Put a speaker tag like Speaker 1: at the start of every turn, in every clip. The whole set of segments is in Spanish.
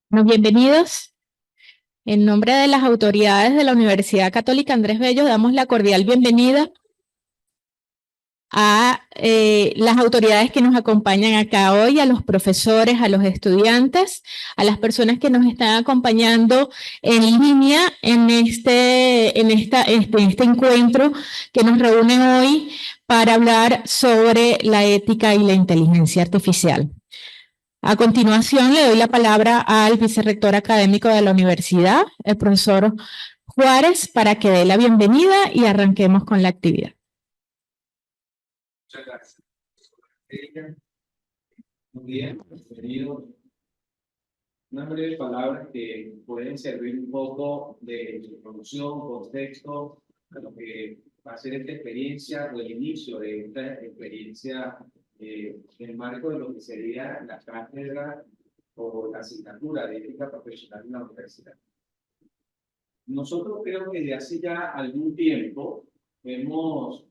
Speaker 1: Bueno, bienvenidos. En nombre de las autoridades de la Universidad Católica Andrés Bello, damos la cordial bienvenida a las autoridades que nos acompañan acá hoy, a los profesores, a los estudiantes, a las personas que nos están acompañando en línea en este encuentro que nos reúne hoy para hablar sobre la ética y la inteligencia artificial. A continuación, le doy la palabra al vicerrector académico de la universidad, el profesor Juárez, para que dé la bienvenida y arranquemos con la actividad.
Speaker 2: Muchas gracias. Muy bien, bienvenido. Unas breves palabras que pueden servir un poco de introducción, contexto a lo que va a ser esta experiencia o el inicio de esta experiencia en el marco de lo que sería la cátedra o la asignatura de ética profesional en la universidad. Nosotros creo que desde hace ya algún tiempo hemos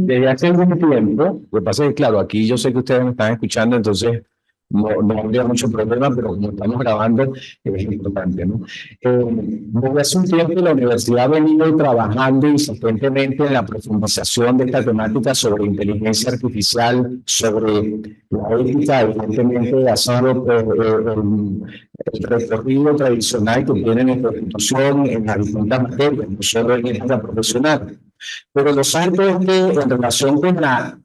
Speaker 3: desde hace algún tiempo, lo que pasa es que, claro, aquí yo sé que ustedes me están escuchando, entonces no habría mucho problema, pero como estamos grabando, es importante, ¿no? Desde hace un tiempo la universidad ha venido trabajando insistentemente en la profundización de esta temática sobre inteligencia artificial, sobre la ética, evidentemente ha sido el recorrido tradicional que tiene nuestra institución en las distintas materias, no solo en ética profesional. Pero lo cierto es que en relación con la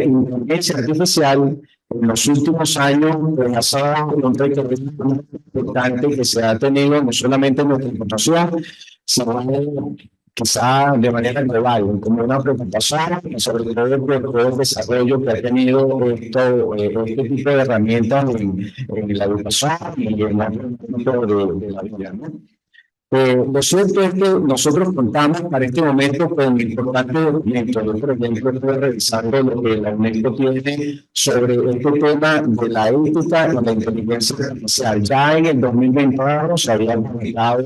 Speaker 3: inteligencia artificial, en los últimos años ha sido un recorrido muy importante que se ha tenido no solamente en nuestra institución, sino quizá de manera global, como una preocupación sobre todo el desarrollo que ha tenido este tipo de herramientas en la educación y en el ámbito de la vida, ¿no? Lo cierto es que nosotros contamos para este momento con importantes documentos. Yo, por ejemplo, estoy revisando lo que la UNESCO tiene sobre este tema de la ética y la inteligencia artificial. Ya en el 2021 se había publicado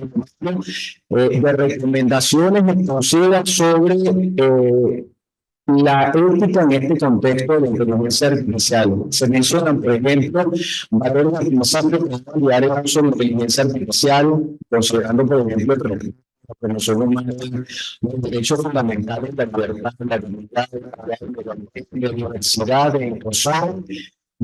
Speaker 3: de recomendaciones exclusivas sobre la ética en este contexto de la inteligencia artificial. Se mencionan, por ejemplo, valores indispensables para validar el uso de la inteligencia artificial, considerando, por ejemplo, el respeto a la persona humana, los derechos fundamentales, la libertad, la dignidad, la diversidad, de inclusión,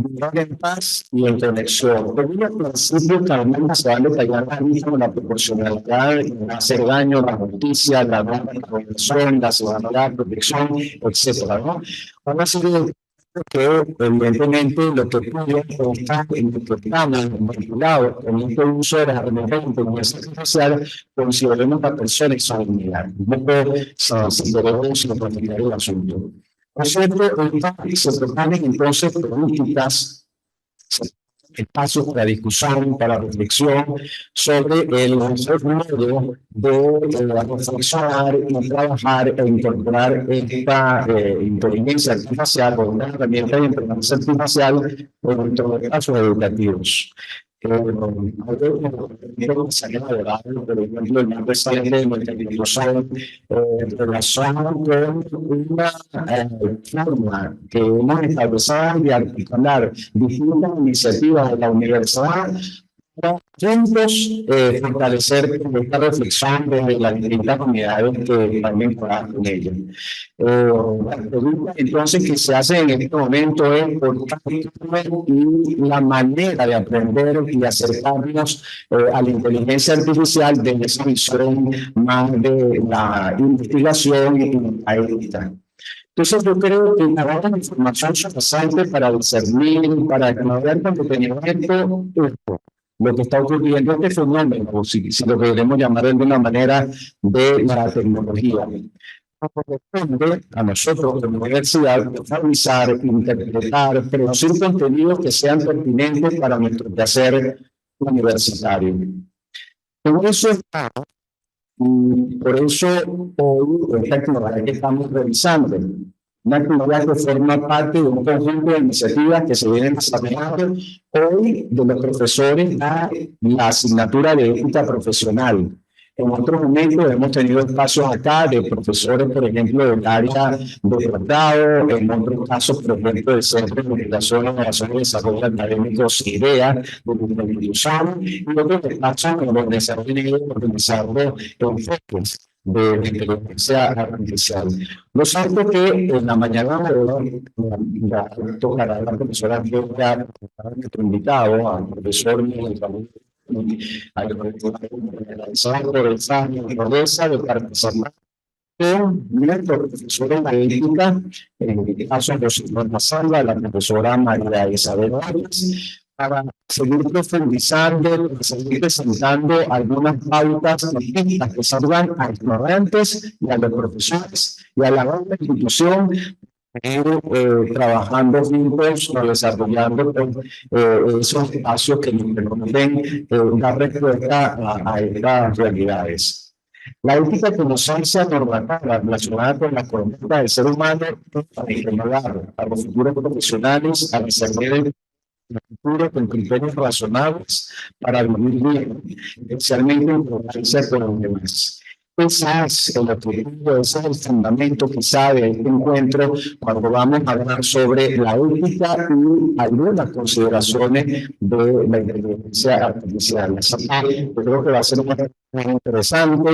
Speaker 3: vivir en paz y en conexión. Pero los principios también se van detallando ahí como la proporcionalidad, el hacer daño, la justicia, la no intervención, la seguridad, protección, etcétera, ¿no? Una serie de que evidentemente lo que puede estar en el programa vinculado con este uso de las herramientas de inteligencia artificial, consideremos la persona y su dignidad. Un poco si queremos simplificar el asunto. Por cierto, se proponen entonces políticas, espacios para discusión, para reflexión sobre el modo de reflexionar y trabajar e incorporar esta inteligencia artificial o una herramienta de inteligencia artificial en todos los casos educativos. Se han elaborado, por ejemplo, el más reciente de nuestra institución en relación con una forma que hemos establecido de articular distintas iniciativas de la universidad para juntos fortalecer esta reflexión desde las distintas comunidades que están vinculadas con ella. La pregunta entonces que se hace en este momento es por qué y la manera de aprender y acercarnos a la inteligencia artificial desde esa visión más de la investigación y la ética. Entonces yo creo que la información suficiente para discernir, para estudiar con detenimiento lo que está ocurriendo, este fenómeno, si lo queremos llamar de alguna manera, de la tecnología. Corresponde a nosotros como universidad realizar, interpretar, producir contenidos que sean pertinentes para nuestro quehacer universitario. En eso está, y por eso hoy esta actividad que estamos realizando, una actividad que forma parte de un conjunto de iniciativas que se vienen desarrollando hoy de los profesores a la asignatura de ética profesional. En otros momentos hemos tenido espacios acá de profesores, por ejemplo, del área de tratado, en otros casos, por ejemplo, del Centro de Investigación, Innovación y Desarrollo Académico, IDEA, de nuestra institución, y otros espacios en donde se han venido organizando enfoques de la inteligencia artificial. Lo cierto es que en la mañana de hoy, tocará la profesora Andrea, nuestro invitado, al profesor Miguel Ramón, por esa naturaleza de participar con nuestro profesor en la ética, en este caso, la Salva, la profesora María Isabel Vargas, para seguir profundizando, para seguir presentando algunas pautas distintas que sirvan a estudiantes y a los profesores y a la gran institución, trabajando juntos o desarrollando esos espacios que nos permiten dar respuesta a estas realidades. La ética como ciencia normativa relacionada con la conducta del ser humano para estimular a los futuros profesionales a desarrollar el futuro con criterios razonables para vivir bien, especialmente en convivencia con los demás. Ese es el objetivo, ese es el fundamento quizá de este encuentro cuando vamos a hablar sobre la ética y algunas consideraciones de la inteligencia artificial. Así que yo creo que va a ser muy interesante.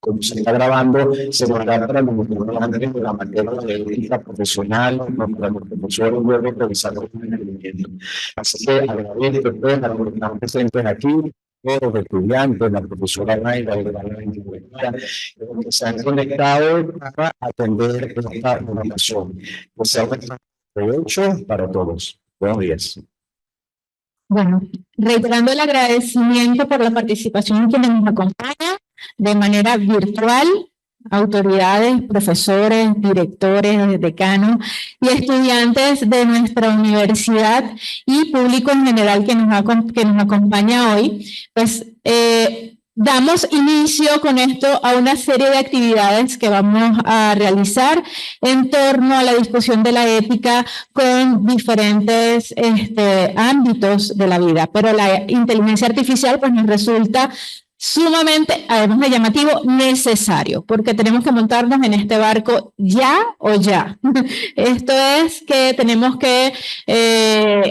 Speaker 3: Como se está grabando, se va a dar para los estudiantes de la materia de ética profesional, para los profesores luego revisar el entendimiento. Así que agradezco a todos los que están presentes aquí, todos los estudiantes, la profesora Naira, que se han conectado para atender esta información. Que sea un provecho para todos. Buenos días.
Speaker 1: Bueno, reiterando el agradecimiento por la participación en quienes nos acompañan de manera virtual, autoridades, profesores, directores, decanos y estudiantes de nuestra universidad y público en general que nos acompaña hoy, pues damos inicio con esto a una serie de actividades que vamos a realizar en torno a la discusión de la ética con diferentes ámbitos de la vida, pero la inteligencia artificial pues nos resulta sumamente, además de llamativo, necesario, porque tenemos que montarnos en este barco ya o ya. Esto es que tenemos que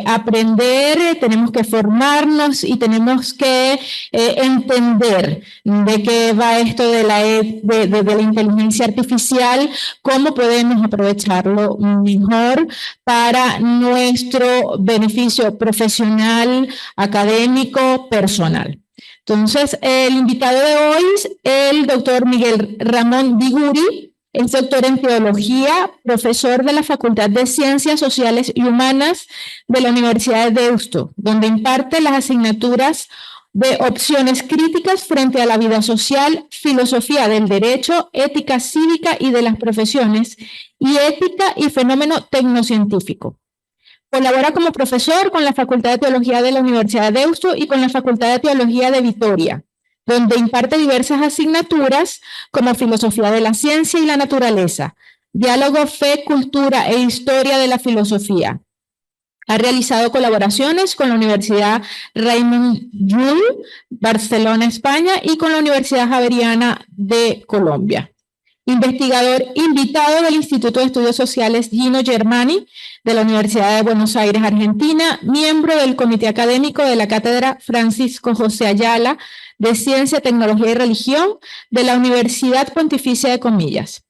Speaker 1: aprender, tenemos que formarnos y tenemos que entender de qué va esto de la inteligencia artificial, cómo podemos aprovecharlo mejor para nuestro beneficio profesional, académico, personal. Entonces, el invitado de hoy es el doctor Miguel Ramón Biguri, es doctor en teología, profesor de la Facultad de Ciencias Sociales y Humanas de la Universidad de Deusto, donde imparte las asignaturas de opciones críticas frente a la vida social, filosofía del derecho, ética cívica y de las profesiones, y ética y fenómeno tecnocientífico. Colabora como profesor con la Facultad de Teología de la Universidad de Deusto y con la Facultad de Teología de Vitoria, donde imparte diversas asignaturas como Filosofía de la Ciencia y la Naturaleza, Diálogo, Fe, Cultura e Historia de la Filosofía. Ha realizado colaboraciones con la Universidad Raymond Llull, Barcelona, España, y con la Universidad Javeriana de Colombia. Investigador invitado del Instituto de Estudios Sociales Gino Germani de la Universidad de Buenos Aires, Argentina, miembro del Comité Académico de la Cátedra Francisco José Ayala de Ciencia, Tecnología y Religión de la Universidad Pontificia de Comillas,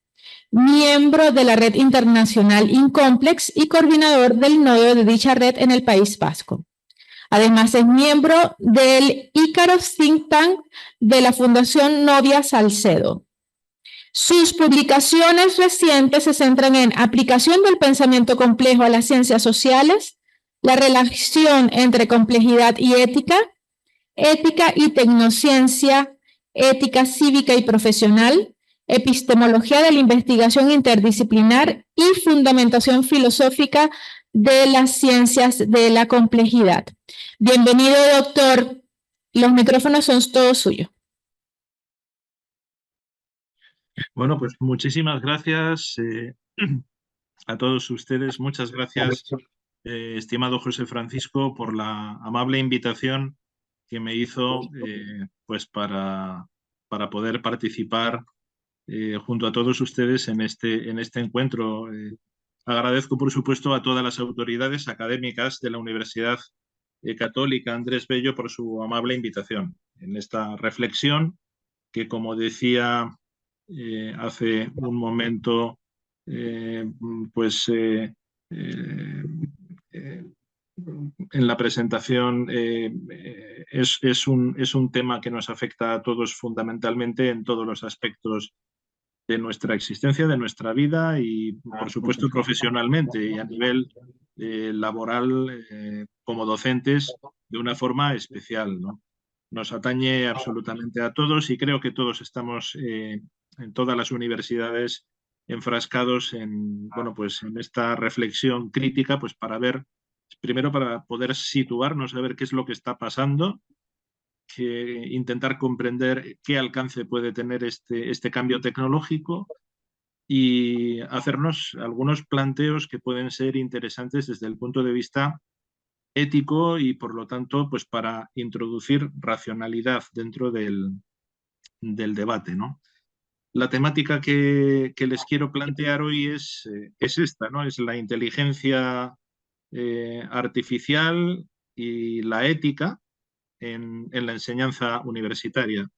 Speaker 1: miembro de la Red Internacional Incomplex y coordinador del nodo de dicha red en el País Vasco. Además, es miembro del Ícaros Think Tank de la Fundación Novia Salcedo. Sus publicaciones recientes se centran en aplicación del pensamiento complejo a las ciencias sociales, la relación entre complejidad y ética, ética y tecnociencia, ética cívica y profesional, epistemología de la investigación interdisciplinar y fundamentación filosófica de las ciencias de la complejidad. Bienvenido, doctor. Los micrófonos son todos suyos.
Speaker 4: Bueno, pues muchísimas gracias a todos ustedes. Muchas gracias, estimado José Francisco, por la amable invitación que me hizo pues para para poder participar junto a todos ustedes en este encuentro. Agradezco, por supuesto, a todas las autoridades académicas de la Universidad Católica Andrés Bello por su amable invitación en esta reflexión que, como decía hace un momento, en la presentación es un tema que nos afecta a todos fundamentalmente en todos los aspectos de nuestra existencia, de nuestra vida y, por supuesto, profesionalmente y a nivel laboral como docentes de una forma especial, ¿no? Nos atañe absolutamente a todos y creo que todos estamos en todas las universidades enfrascados en, bueno, pues en esta reflexión crítica, pues para ver, primero para poder situarnos, a ver qué es lo que está pasando, que intentar comprender qué alcance puede tener este cambio tecnológico y hacernos algunos planteos que pueden ser interesantes desde el punto de vista ético y, por lo tanto, pues para introducir racionalidad dentro del debate, ¿no? La temática que les quiero plantear hoy es esta, ¿no? Es la inteligencia artificial y la ética en la enseñanza universitaria.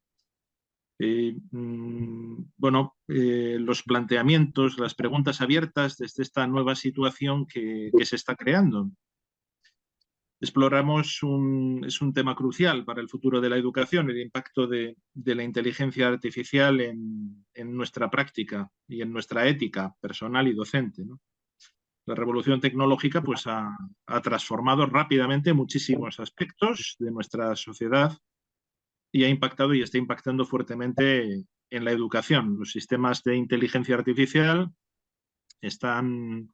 Speaker 4: Los planteamientos, las preguntas abiertas desde esta nueva situación que se está creando. Exploramos es un tema crucial para el futuro de la educación, el impacto de la inteligencia artificial en nuestra práctica y en nuestra ética personal y docente, ¿no? La revolución tecnológica pues, ha transformado rápidamente muchísimos aspectos de nuestra sociedad y ha impactado y está impactando fuertemente en la educación. Los sistemas de inteligencia artificial están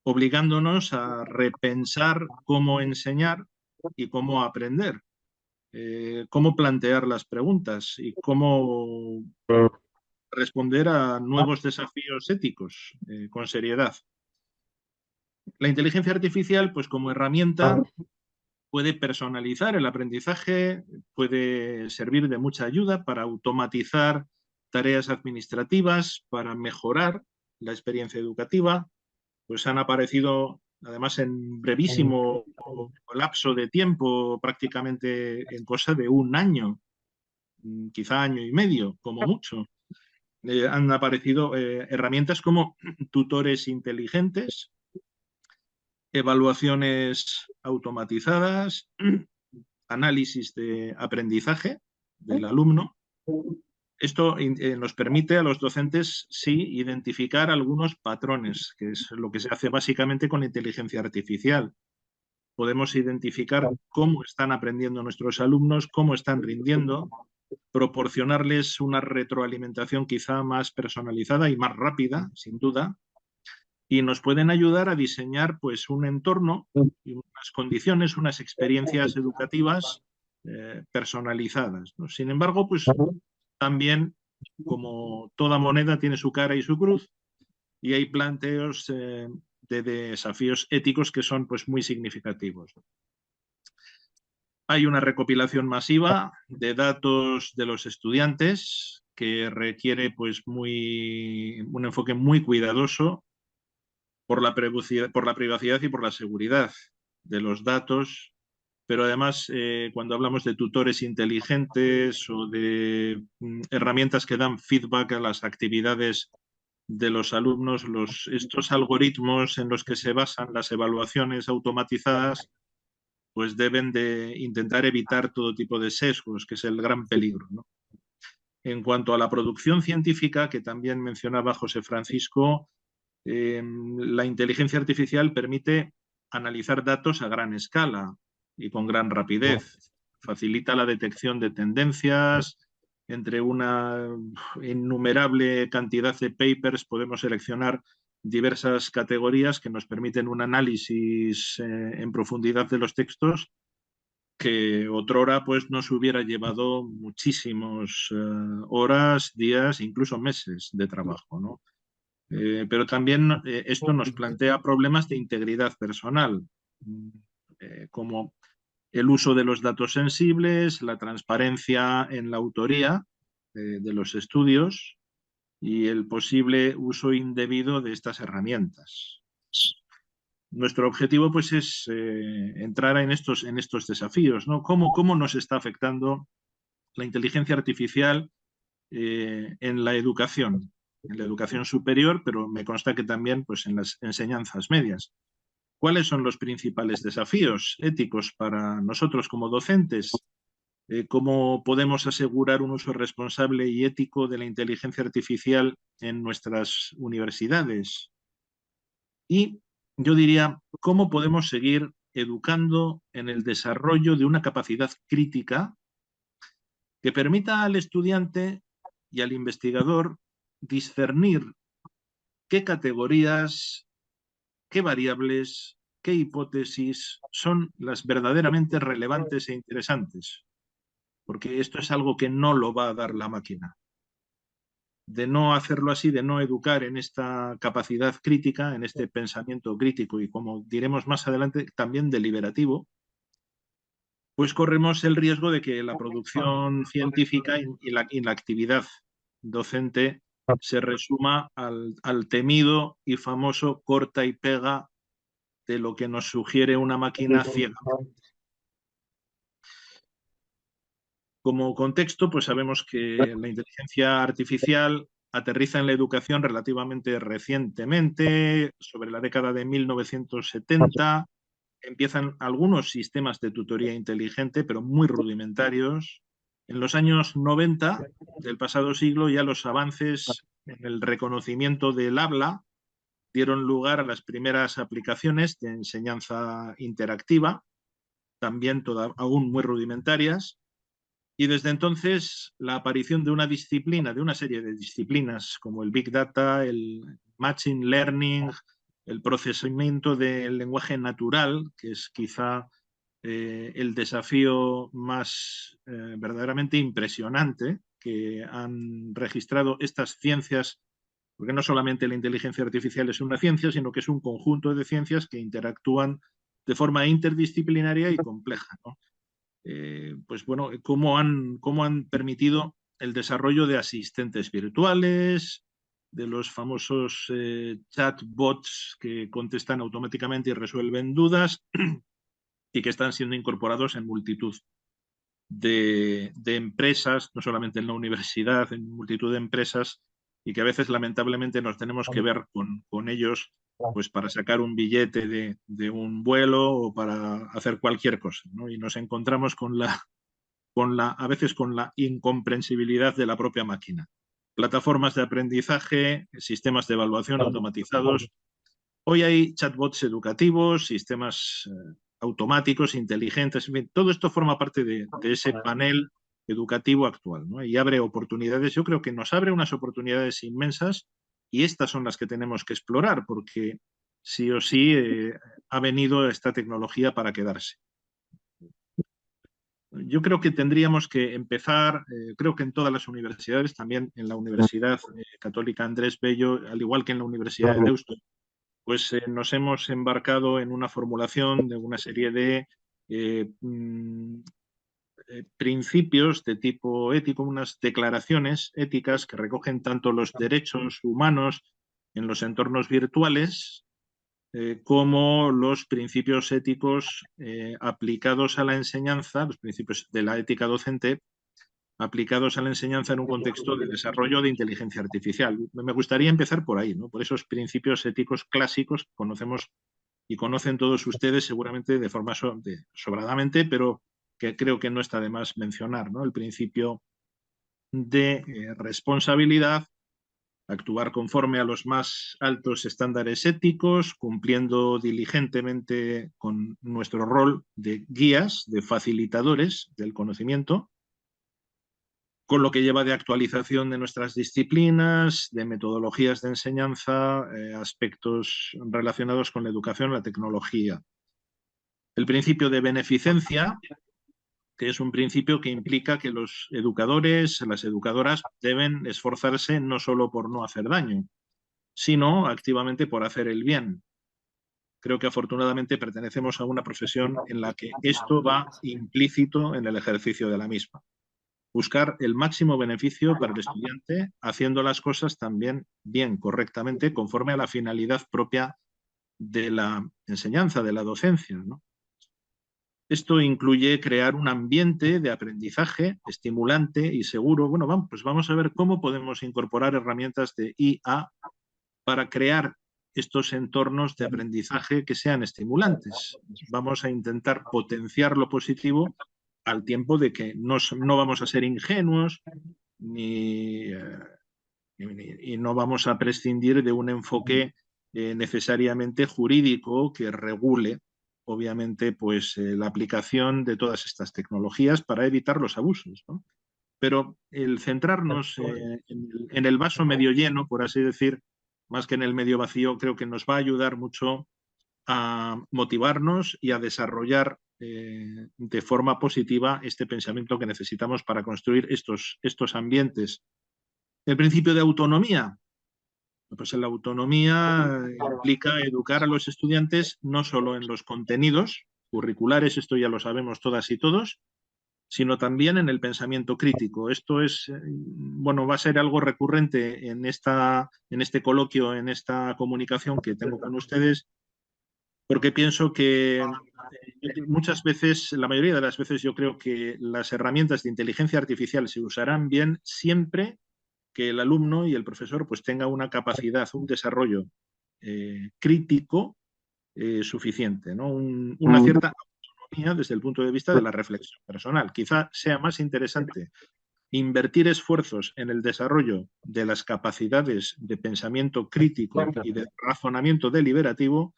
Speaker 4: obligándonos a repensar cómo enseñar y cómo aprender, cómo plantear las preguntas y cómo responder a nuevos desafíos éticos con seriedad. La inteligencia artificial, pues como herramienta, puede personalizar el aprendizaje, puede servir de mucha ayuda para automatizar tareas administrativas, para mejorar la experiencia educativa. Pues han aparecido, además, en brevísimo lapso de tiempo, prácticamente en cosa de un año, quizá año y medio, como mucho. Han aparecido herramientas como tutores inteligentes, evaluaciones automatizadas, análisis de aprendizaje del alumno. Esto nos permite a los docentes, sí, identificar algunos patrones, que es lo que se hace básicamente con la inteligencia artificial. Podemos identificar cómo están aprendiendo nuestros alumnos, cómo están rindiendo, proporcionarles una retroalimentación quizá más personalizada y más rápida, sin duda, y nos pueden ayudar a diseñar pues, un entorno y unas condiciones, unas experiencias educativas personalizadas, ¿no? Sin embargo, pues también, como toda moneda, tiene su cara y su cruz, y hay planteos de desafíos éticos que son pues, muy significativos. Hay una recopilación masiva de datos de los estudiantes que requiere pues, un enfoque muy cuidadoso por la privacidad y por la seguridad de los datos, pero además cuando hablamos de tutores inteligentes o de herramientas que dan feedback a las actividades de los alumnos, estos algoritmos en los que se basan las evaluaciones automatizadas, pues deben de intentar evitar todo tipo de sesgos, que es el gran peligro, ¿no? En cuanto a la producción científica, que también mencionaba José Francisco, la inteligencia artificial permite analizar datos a gran escala y con gran rapidez. Facilita la detección de tendencias. Entre una innumerable cantidad de papers podemos seleccionar diversas categorías que nos permiten un análisis en profundidad de los textos que otrora pues, nos hubiera llevado muchísimas horas, días, incluso meses de trabajo, ¿no? Pero también esto nos plantea problemas de integridad personal, como el uso de los datos sensibles, la transparencia en la autoría de los estudios y el posible uso indebido de estas herramientas. Nuestro objetivo pues es entrar en estos desafíos, ¿no? ¿Cómo nos está afectando la inteligencia artificial en la educación superior, pero me consta que también pues, en las enseñanzas medias? ¿Cuáles son los principales desafíos éticos para nosotros como docentes? ¿Cómo podemos asegurar un uso responsable y ético de la inteligencia artificial en nuestras universidades? Y yo diría, ¿cómo podemos seguir educando en el desarrollo de una capacidad crítica que permita al estudiante y al investigador discernir qué categorías, qué variables, qué hipótesis son las verdaderamente relevantes e interesantes? Porque esto es algo que no lo va a dar la máquina. De no hacerlo así, de no educar en esta capacidad crítica, en este pensamiento crítico y, como diremos más adelante, también deliberativo, pues corremos el riesgo de que la producción científica y la actividad docente se resuma al temido y famoso corta y pega de lo que nos sugiere una máquina ciega. Como contexto, pues sabemos que la inteligencia artificial aterriza en la educación relativamente recientemente, sobre la década de 1970. Empiezan algunos sistemas de tutoría inteligente, pero muy rudimentarios. En los años 90 del pasado siglo, ya los avances en el reconocimiento del habla dieron lugar a las primeras aplicaciones de enseñanza interactiva, también aún muy rudimentarias. Y desde entonces, la aparición de una disciplina, de una serie de disciplinas como el Big Data, el Machine Learning, el procesamiento del lenguaje natural, que es quizá el desafío más verdaderamente impresionante que han registrado estas ciencias, porque no solamente la inteligencia artificial es una ciencia, sino que es un conjunto de ciencias que interactúan de forma interdisciplinaria y compleja, ¿no? Pues bueno, cómo han permitido el desarrollo de asistentes virtuales, de los famosos chatbots que contestan automáticamente y resuelven dudas y que están siendo incorporados en multitud de empresas, no solamente en la universidad, en multitud de empresas, y que a veces lamentablemente nos tenemos que ver con ellos pues para sacar un billete de un vuelo o para hacer cualquier cosa, ¿no? Y nos encontramos a veces con la incomprensibilidad de la propia máquina. Plataformas de aprendizaje, sistemas de evaluación automatizados. Hoy hay chatbots educativos, sistemas automáticos, inteligentes. Todo esto forma parte de ese panel educativo actual, ¿no? Y abre oportunidades. Yo creo que nos abre unas oportunidades inmensas y estas son las que tenemos que explorar, porque sí o sí ha venido esta tecnología para quedarse. Yo creo que tendríamos que empezar, creo que en todas las universidades, también en la Universidad Católica Andrés Bello, al igual que en la Universidad de Deusto, pues nos hemos embarcado en una formulación de una serie de principios de tipo ético, unas declaraciones éticas que recogen tanto los derechos humanos en los entornos virtuales como los principios éticos aplicados a la enseñanza, los principios de la ética docente aplicados a la enseñanza en un contexto de desarrollo de inteligencia artificial. Me gustaría empezar por ahí, ¿no? Por esos principios éticos clásicos que conocemos y conocen todos ustedes seguramente de forma sobradamente, pero que creo que no está de más mencionar, ¿no? El principio de responsabilidad, actuar conforme a los más altos estándares éticos, cumpliendo diligentemente con nuestro rol de guías, de facilitadores del conocimiento, con lo que lleva de actualización de nuestras disciplinas, de metodologías de enseñanza, aspectos relacionados con la educación, la tecnología. El principio de beneficencia, que es un principio que implica que los educadores, las educadoras, deben esforzarse no solo por no hacer daño, sino activamente por hacer el bien. Creo que afortunadamente pertenecemos a una profesión en la que esto va implícito en el ejercicio de la misma. buscar el máximo beneficio para el estudiante, haciendo las cosas también bien, correctamente, conforme a la finalidad propia de la enseñanza, de la docencia, ¿no? Esto incluye crear un ambiente de aprendizaje estimulante y seguro. Bueno, vamos a ver cómo podemos incorporar herramientas de IA para crear estos entornos de aprendizaje que sean estimulantes. Vamos a intentar potenciar lo positivo al tiempo de que no vamos a ser ingenuos y no vamos a prescindir de un enfoque necesariamente jurídico que regule, obviamente, pues la aplicación de todas estas tecnologías para evitar los abusos, ¿no? Pero el centrarnos en el vaso medio lleno, por así decir, más que en el medio vacío, creo que nos va a ayudar mucho a motivarnos y a desarrollar de forma positiva este pensamiento que necesitamos para construir estos ambientes. El principio de autonomía. Pues la autonomía implica educar a los estudiantes no solo en los contenidos curriculares, esto ya lo sabemos todas y todos, sino también en el pensamiento crítico. Esto es, bueno, va a ser algo recurrente en este coloquio, en esta comunicación que tengo con ustedes, porque pienso que muchas veces, la mayoría de las veces, yo creo que las herramientas de inteligencia artificial se usarán bien siempre que el alumno y el profesor pues tenga una capacidad, un desarrollo crítico suficiente, ¿no? Una cierta autonomía desde el punto de vista de la reflexión personal. Quizá sea más interesante invertir esfuerzos en el desarrollo de las capacidades de pensamiento crítico y de razonamiento deliberativo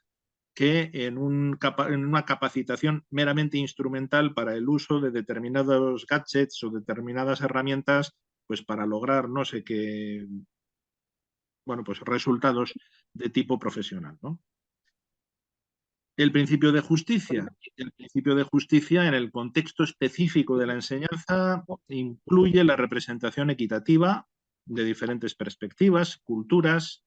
Speaker 4: que en una capacitación meramente instrumental para el uso de determinados gadgets o determinadas herramientas, pues para lograr no sé qué, bueno, pues resultados de tipo profesional, ¿no? El principio de justicia. El principio de justicia en el contexto específico de la enseñanza incluye la representación equitativa de diferentes perspectivas, culturas,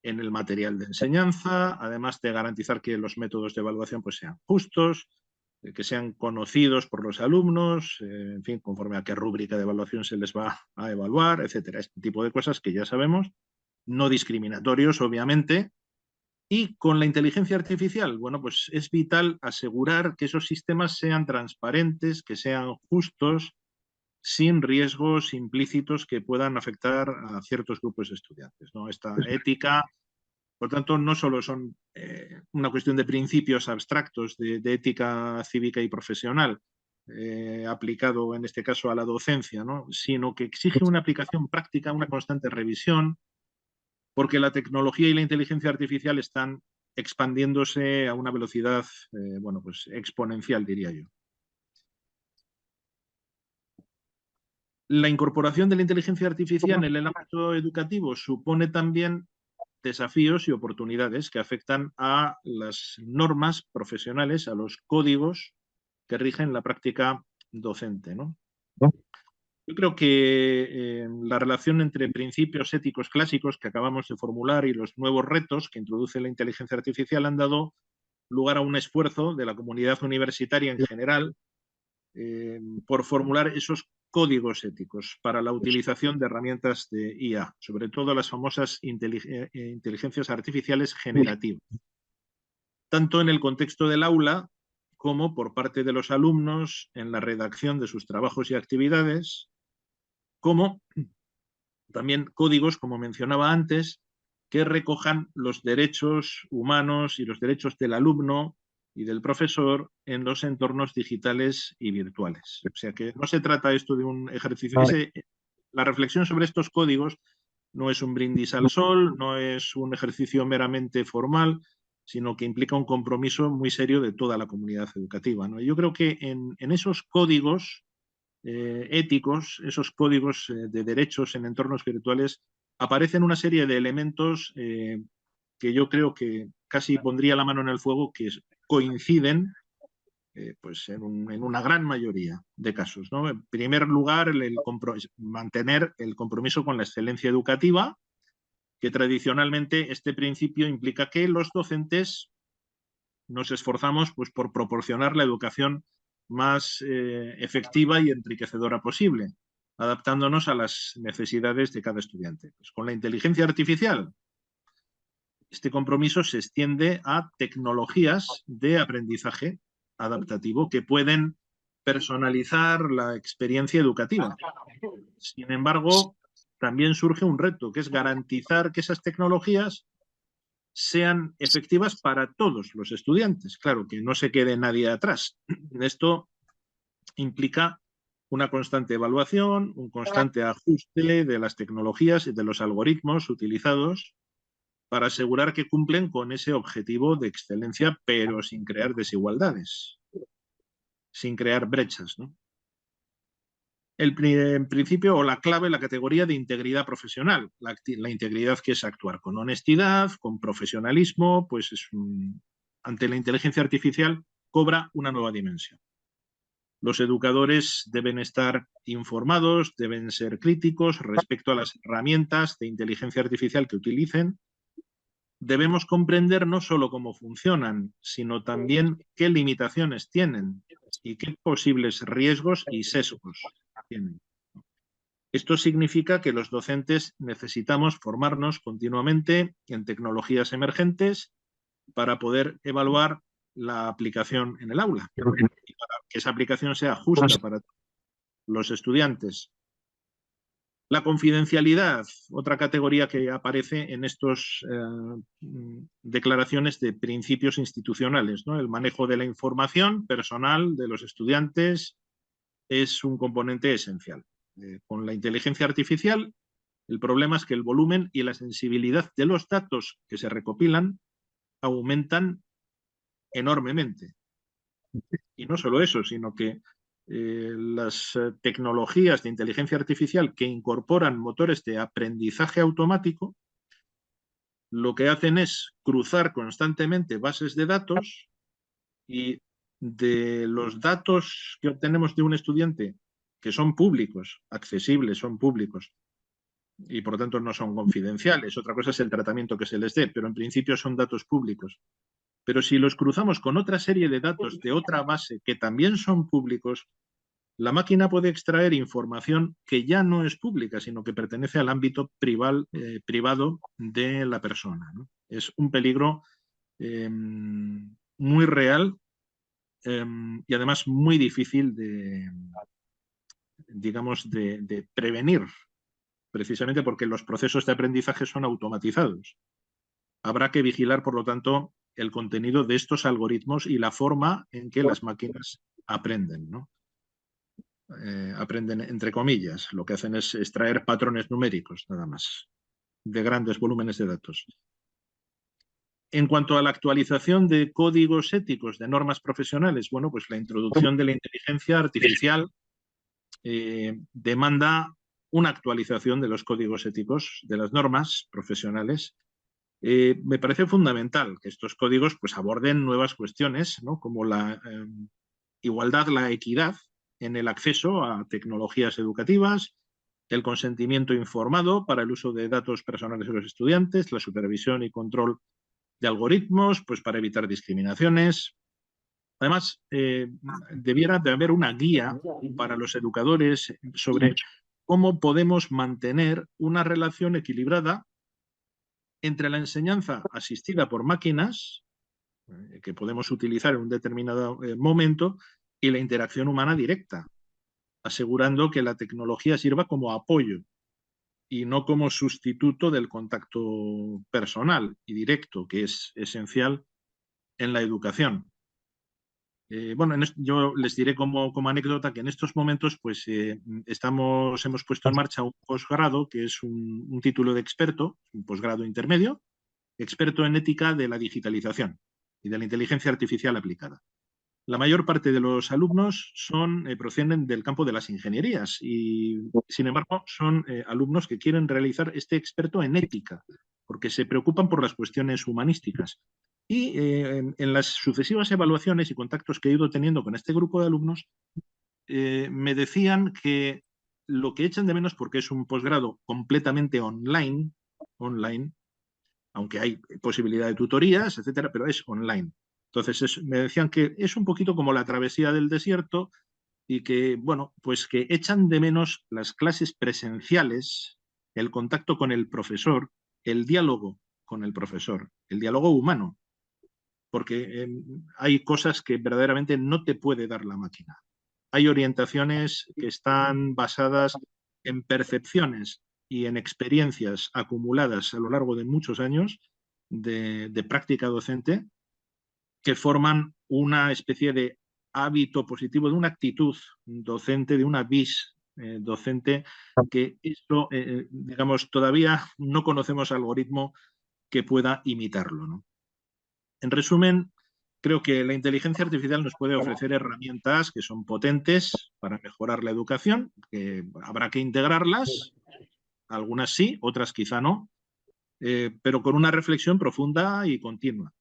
Speaker 4: en el material de enseñanza, además de garantizar que los métodos de evaluación pues, sean justos, que sean conocidos por los alumnos, en fin, conforme a qué rúbrica de evaluación se les va a evaluar, etcétera. Este tipo de cosas que ya sabemos, no discriminatorios, obviamente. Y con la inteligencia artificial, bueno, pues es vital asegurar que esos sistemas sean transparentes, que sean justos, sin riesgos implícitos que puedan afectar a ciertos grupos de estudiantes, ¿no? Esta ética, por tanto, no solo son una cuestión de principios abstractos de ética cívica y profesional, aplicado en este caso a la docencia, ¿no? Sino que exige una aplicación práctica, una constante revisión, porque la tecnología y la inteligencia artificial están expandiéndose a una velocidad, bueno, pues exponencial, diría yo. La incorporación de la inteligencia artificial en el ámbito educativo supone también desafíos y oportunidades que afectan a las normas profesionales, a los códigos que rigen la práctica docente, ¿no? Yo creo que la relación entre principios éticos clásicos que acabamos de formular y los nuevos retos que introduce la inteligencia artificial han dado lugar a un esfuerzo de la comunidad universitaria en general por formular esos códigos éticos para la utilización de herramientas de IA, sobre todo las famosas inteligencias artificiales generativas, tanto en el contexto del aula como por parte de los alumnos en la redacción de sus trabajos y actividades, como también códigos, como mencionaba antes, que recojan los derechos humanos y los derechos del alumno y del profesor en los entornos digitales y virtuales. O sea que no se trata esto de un ejercicio. La reflexión sobre estos códigos no es un brindis al sol, no es un ejercicio meramente formal, sino que implica un compromiso muy serio de toda la comunidad educativa, ¿no? Yo creo que en esos códigos éticos, esos códigos de derechos en entornos virtuales, aparecen una serie de elementos que yo creo que casi pondría la mano en el fuego, que coinciden pues en una gran mayoría de casos, ¿no? En primer lugar, mantener el compromiso con la excelencia educativa, que tradicionalmente este principio implica que los docentes nos esforzamos pues, por proporcionar la educación más efectiva y enriquecedora posible. adaptándonos a las necesidades de cada estudiante. Pues con la inteligencia artificial, este compromiso se extiende a tecnologías de aprendizaje adaptativo que pueden personalizar la experiencia educativa. Sin embargo, también surge un reto, que es garantizar que esas tecnologías sean efectivas para todos los estudiantes. Claro, que no se quede nadie atrás. Esto implica una constante evaluación, un constante ajuste de las tecnologías y de los algoritmos utilizados para asegurar que cumplen con ese objetivo de excelencia, pero sin crear desigualdades, sin crear brechas, ¿no? En principio, o la clave, la categoría de integridad profesional, la integridad que es actuar con honestidad, con profesionalismo, pues ante la inteligencia artificial cobra una nueva dimensión. Los educadores deben estar informados, deben ser críticos respecto a las herramientas de inteligencia artificial que utilicen. Debemos comprender no solo cómo funcionan, sino también qué limitaciones tienen y qué posibles riesgos y sesgos tienen. Esto significa que los docentes necesitamos formarnos continuamente en tecnologías emergentes para poder evaluar la aplicación en el aula y para que esa aplicación sea justa para los estudiantes. La confidencialidad, otra categoría que aparece en estas declaraciones de principios institucionales, ¿no? El manejo de la información personal de los estudiantes es un componente esencial. Con la inteligencia artificial, el problema es que el volumen y la sensibilidad de los datos que se recopilan aumentan enormemente. Y no solo eso, sino que las tecnologías de inteligencia artificial que incorporan motores de aprendizaje automático, lo que hacen es cruzar constantemente bases de datos y de los datos que obtenemos de un estudiante, que son públicos, accesibles, son públicos, y por lo tanto no son confidenciales. Otra cosa es el tratamiento que se les dé, pero en principio son datos públicos. Pero si los cruzamos con otra serie de datos de otra base que también son públicos, la máquina puede extraer información que ya no es pública, sino que pertenece al ámbito privado de la persona, ¿no? Es un peligro muy real y además muy difícil de prevenir, precisamente porque los procesos de aprendizaje son automatizados. Habrá que vigilar, por lo tanto, el contenido de estos algoritmos y la forma en que las máquinas aprenden, ¿no? Aprenden entre comillas, lo que hacen es extraer patrones numéricos, nada más, de grandes volúmenes de datos. En cuanto a la actualización de códigos éticos, de normas profesionales, bueno, pues la introducción de la inteligencia artificial demanda una actualización de los códigos éticos, de las normas profesionales. Me parece fundamental que estos códigos pues, aborden nuevas cuestiones, ¿no? Como la igualdad, la equidad en el acceso a tecnologías educativas, el consentimiento informado para el uso de datos personales de los estudiantes, la supervisión y control de algoritmos, pues para evitar discriminaciones. Además, debiera de haber una guía para los educadores sobre cómo podemos mantener una relación equilibrada entre la enseñanza asistida por máquinas, que podemos utilizar en un determinado momento, y la interacción humana directa, asegurando que la tecnología sirva como apoyo y no como sustituto del contacto personal y directo, que es esencial en la educación. Bueno, yo les diré como anécdota que en estos momentos pues, hemos puesto en marcha un posgrado que es un título de experto, un posgrado intermedio, experto en ética de la digitalización y de la inteligencia artificial aplicada. La mayor parte de los alumnos proceden del campo de las ingenierías y, sin embargo, son alumnos que quieren realizar este experto en ética, porque se preocupan por las cuestiones humanísticas. Y en las sucesivas evaluaciones y contactos que he ido teniendo con este grupo de alumnos, me decían que lo que echan de menos, porque es un posgrado completamente online, aunque hay posibilidad de tutorías, etcétera, pero es online. Entonces, me decían que es un poquito como la travesía del desierto, y que, bueno, pues que echan de menos las clases presenciales, el contacto con el profesor, el diálogo con el profesor, el diálogo humano, porque hay cosas que verdaderamente no te puede dar la máquina. Hay orientaciones que están basadas en percepciones y en experiencias acumuladas a lo largo de muchos años de práctica docente que forman una especie de hábito positivo, de una actitud docente, de una vis docente, que eso, digamos, todavía no conocemos algoritmo que pueda imitarlo, ¿no? En resumen, creo que la inteligencia artificial nos puede ofrecer herramientas que son potentes para mejorar la educación, que habrá que integrarlas, algunas sí, otras quizá no, pero con una reflexión profunda y continua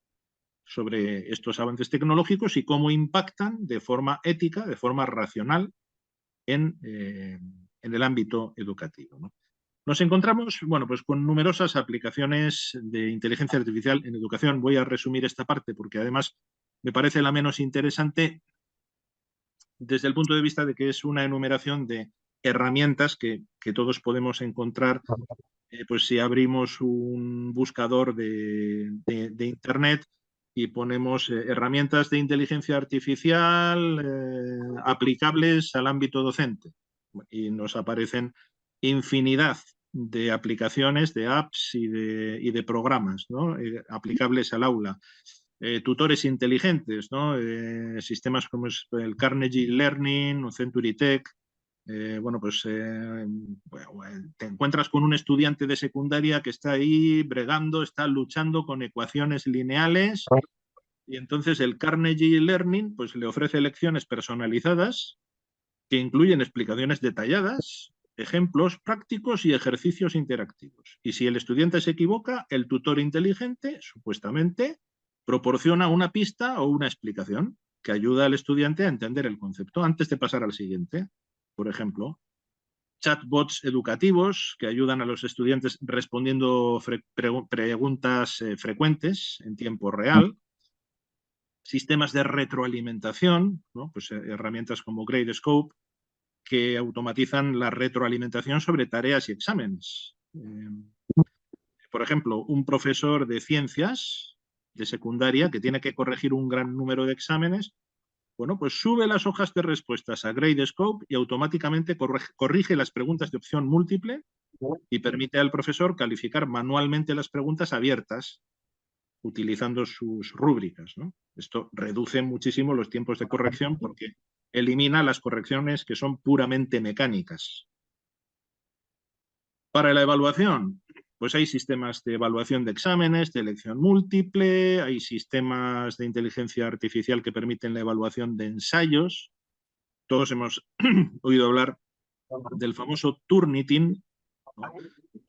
Speaker 4: sobre estos avances tecnológicos y cómo impactan de forma ética, de forma racional en el ámbito educativo, ¿no? Nos encontramos, bueno, pues con numerosas aplicaciones de inteligencia artificial en educación. Voy a resumir esta parte porque además me parece la menos interesante desde el punto de vista de que es una enumeración de herramientas que todos podemos encontrar, pues si abrimos un buscador de Internet y ponemos herramientas de inteligencia artificial aplicables al ámbito docente. Y nos aparecen infinidad de aplicaciones, de apps y de programas, ¿no? Aplicables al aula. Tutores inteligentes, ¿no? Sistemas como es el Carnegie Learning o Century Tech. Bueno, pues te encuentras con un estudiante de secundaria que está ahí bregando, está luchando con ecuaciones lineales y entonces el Carnegie Learning pues le ofrece lecciones personalizadas que incluyen explicaciones detalladas, ejemplos prácticos y ejercicios interactivos. Y si el estudiante se equivoca, el tutor inteligente, supuestamente, proporciona una pista o una explicación que ayuda al estudiante a entender el concepto antes de pasar al siguiente. Por ejemplo, chatbots educativos que ayudan a los estudiantes respondiendo preguntas frecuentes en tiempo real, sistemas de retroalimentación, ¿no? Pues herramientas como Gradescope que automatizan la retroalimentación sobre tareas y exámenes. Por ejemplo, un profesor de ciencias de secundaria que tiene que corregir un gran número de exámenes, bueno, pues sube las hojas de respuestas a Gradescope y automáticamente corrige las preguntas de opción múltiple y permite al profesor calificar manualmente las preguntas abiertas utilizando sus rúbricas, ¿no? Esto reduce muchísimo los tiempos de corrección porque elimina las correcciones que son puramente mecánicas. Para la evaluación, pues hay sistemas de evaluación de exámenes, de elección múltiple, hay sistemas de inteligencia artificial que permiten la evaluación de ensayos. Todos hemos oído hablar del famoso Turnitin, ¿no?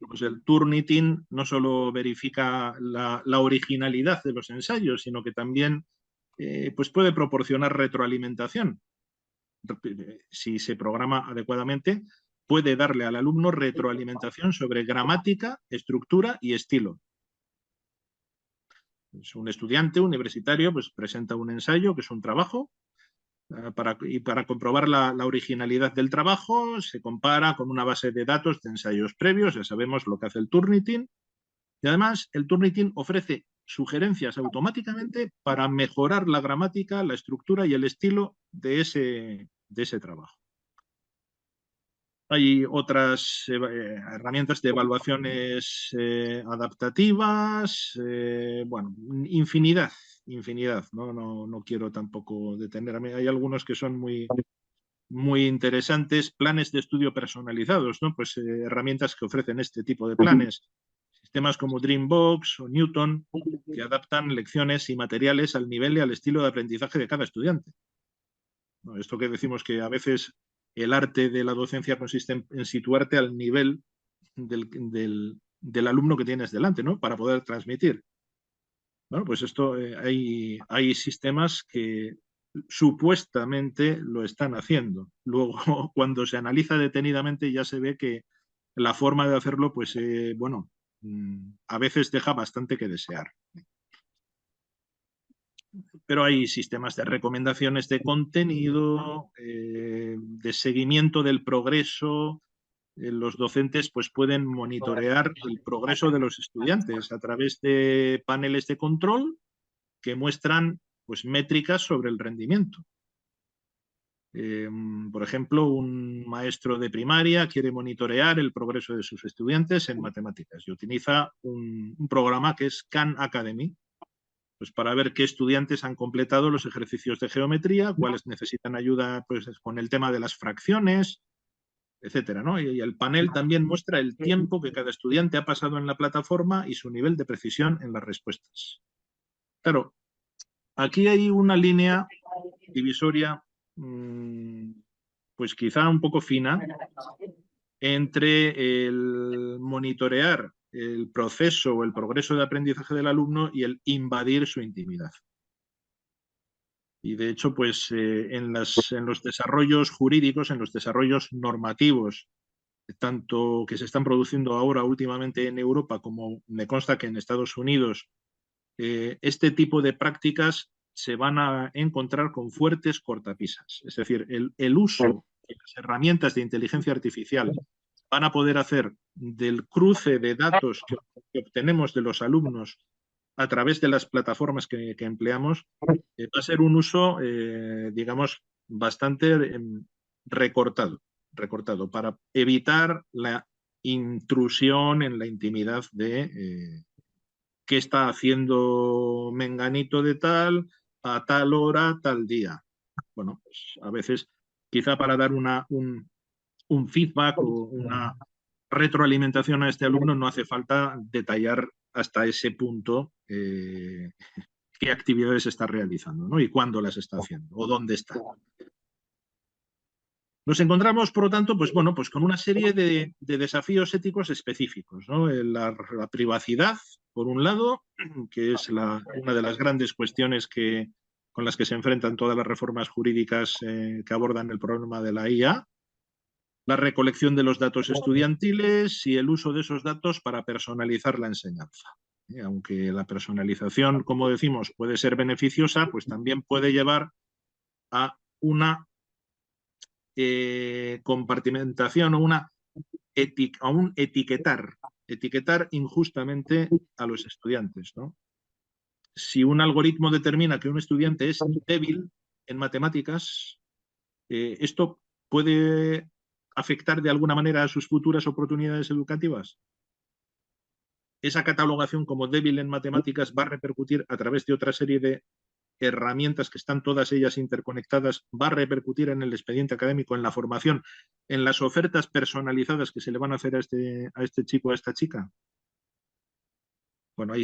Speaker 4: Pues el Turnitin no solo verifica la originalidad de los ensayos, sino que también pues puede proporcionar retroalimentación. Si se programa adecuadamente, puede darle al alumno retroalimentación sobre gramática, estructura y estilo. Es un estudiante universitario, pues presenta un ensayo, que es un trabajo, y para comprobar la originalidad del trabajo se compara con una base de datos de ensayos previos, ya sabemos lo que hace el Turnitin, y además el Turnitin ofrece sugerencias automáticamente para mejorar la gramática, la estructura y el estilo de ese trabajo. Hay otras herramientas de evaluaciones adaptativas, bueno, infinidad, no quiero tampoco detenerme. Hay algunos que son muy interesantes, planes de estudio personalizados, ¿no? Pues herramientas que ofrecen este tipo de planes, sistemas como Dreambox o Newton, que adaptan lecciones y materiales al nivel y al estilo de aprendizaje de cada estudiante. ¿No? Esto que decimos que a veces el arte de la docencia consiste en situarte al nivel del alumno que tienes delante, ¿no? Para poder transmitir. Bueno, pues esto hay sistemas que supuestamente lo están haciendo. Luego, cuando se analiza detenidamente, ya se ve que la forma de hacerlo, pues, bueno, a veces deja bastante que desear. Pero hay sistemas de recomendaciones de contenido, de seguimiento del progreso. Los docentes pues, pueden monitorear el progreso de los estudiantes a través de paneles de control que muestran pues, métricas sobre el rendimiento. Por ejemplo, un maestro de primaria quiere monitorear el progreso de sus estudiantes en matemáticas y utiliza un programa que es Khan Academy, pues para ver qué estudiantes han completado los ejercicios de geometría, cuáles necesitan ayuda pues, con el tema de las fracciones, etcétera, ¿no? Y el panel también muestra el tiempo que cada estudiante ha pasado en la plataforma y su nivel de precisión en las respuestas. Claro, aquí hay una línea divisoria pues quizá un poco fina entre el monitorear el proceso o el progreso de aprendizaje del alumno y el invadir su intimidad. Y de hecho, pues en los desarrollos jurídicos, en los desarrollos normativos, tanto que se están produciendo ahora últimamente en Europa como me consta que en Estados Unidos, este tipo de prácticas se van a encontrar con fuertes cortapisas. Es decir, el uso de las herramientas de inteligencia artificial van a poder hacer del cruce de datos que obtenemos de los alumnos a través de las plataformas que empleamos, va a ser un uso, digamos, bastante recortado para evitar la intrusión en la intimidad de qué está haciendo menganito de tal, a tal hora, tal día. Bueno, pues a veces quizá para dar un feedback o una retroalimentación a este alumno no hace falta detallar hasta ese punto qué actividades está realizando, ¿no? Y cuándo las está haciendo o dónde está. Nos encontramos, por lo tanto, pues, bueno, pues con una serie de desafíos éticos específicos, ¿no? La privacidad, por un lado, que es una de las grandes cuestiones con las que se enfrentan todas las reformas jurídicas que abordan el problema de la IA, la recolección de los datos estudiantiles y el uso de esos datos para personalizar la enseñanza. Aunque la personalización, como decimos, puede ser beneficiosa, pues también puede llevar a una compartimentación o a un etiquetar injustamente a los estudiantes, ¿no? Si un algoritmo determina que un estudiante es débil en matemáticas, esto puede afectar de alguna manera a sus futuras oportunidades educativas. Esa catalogación como débil en matemáticas va a repercutir a través de otra serie de herramientas que están todas ellas interconectadas, va a repercutir en el expediente académico, en la formación, en las ofertas personalizadas que se le van a hacer a este chico o a esta chica. Bueno, ahí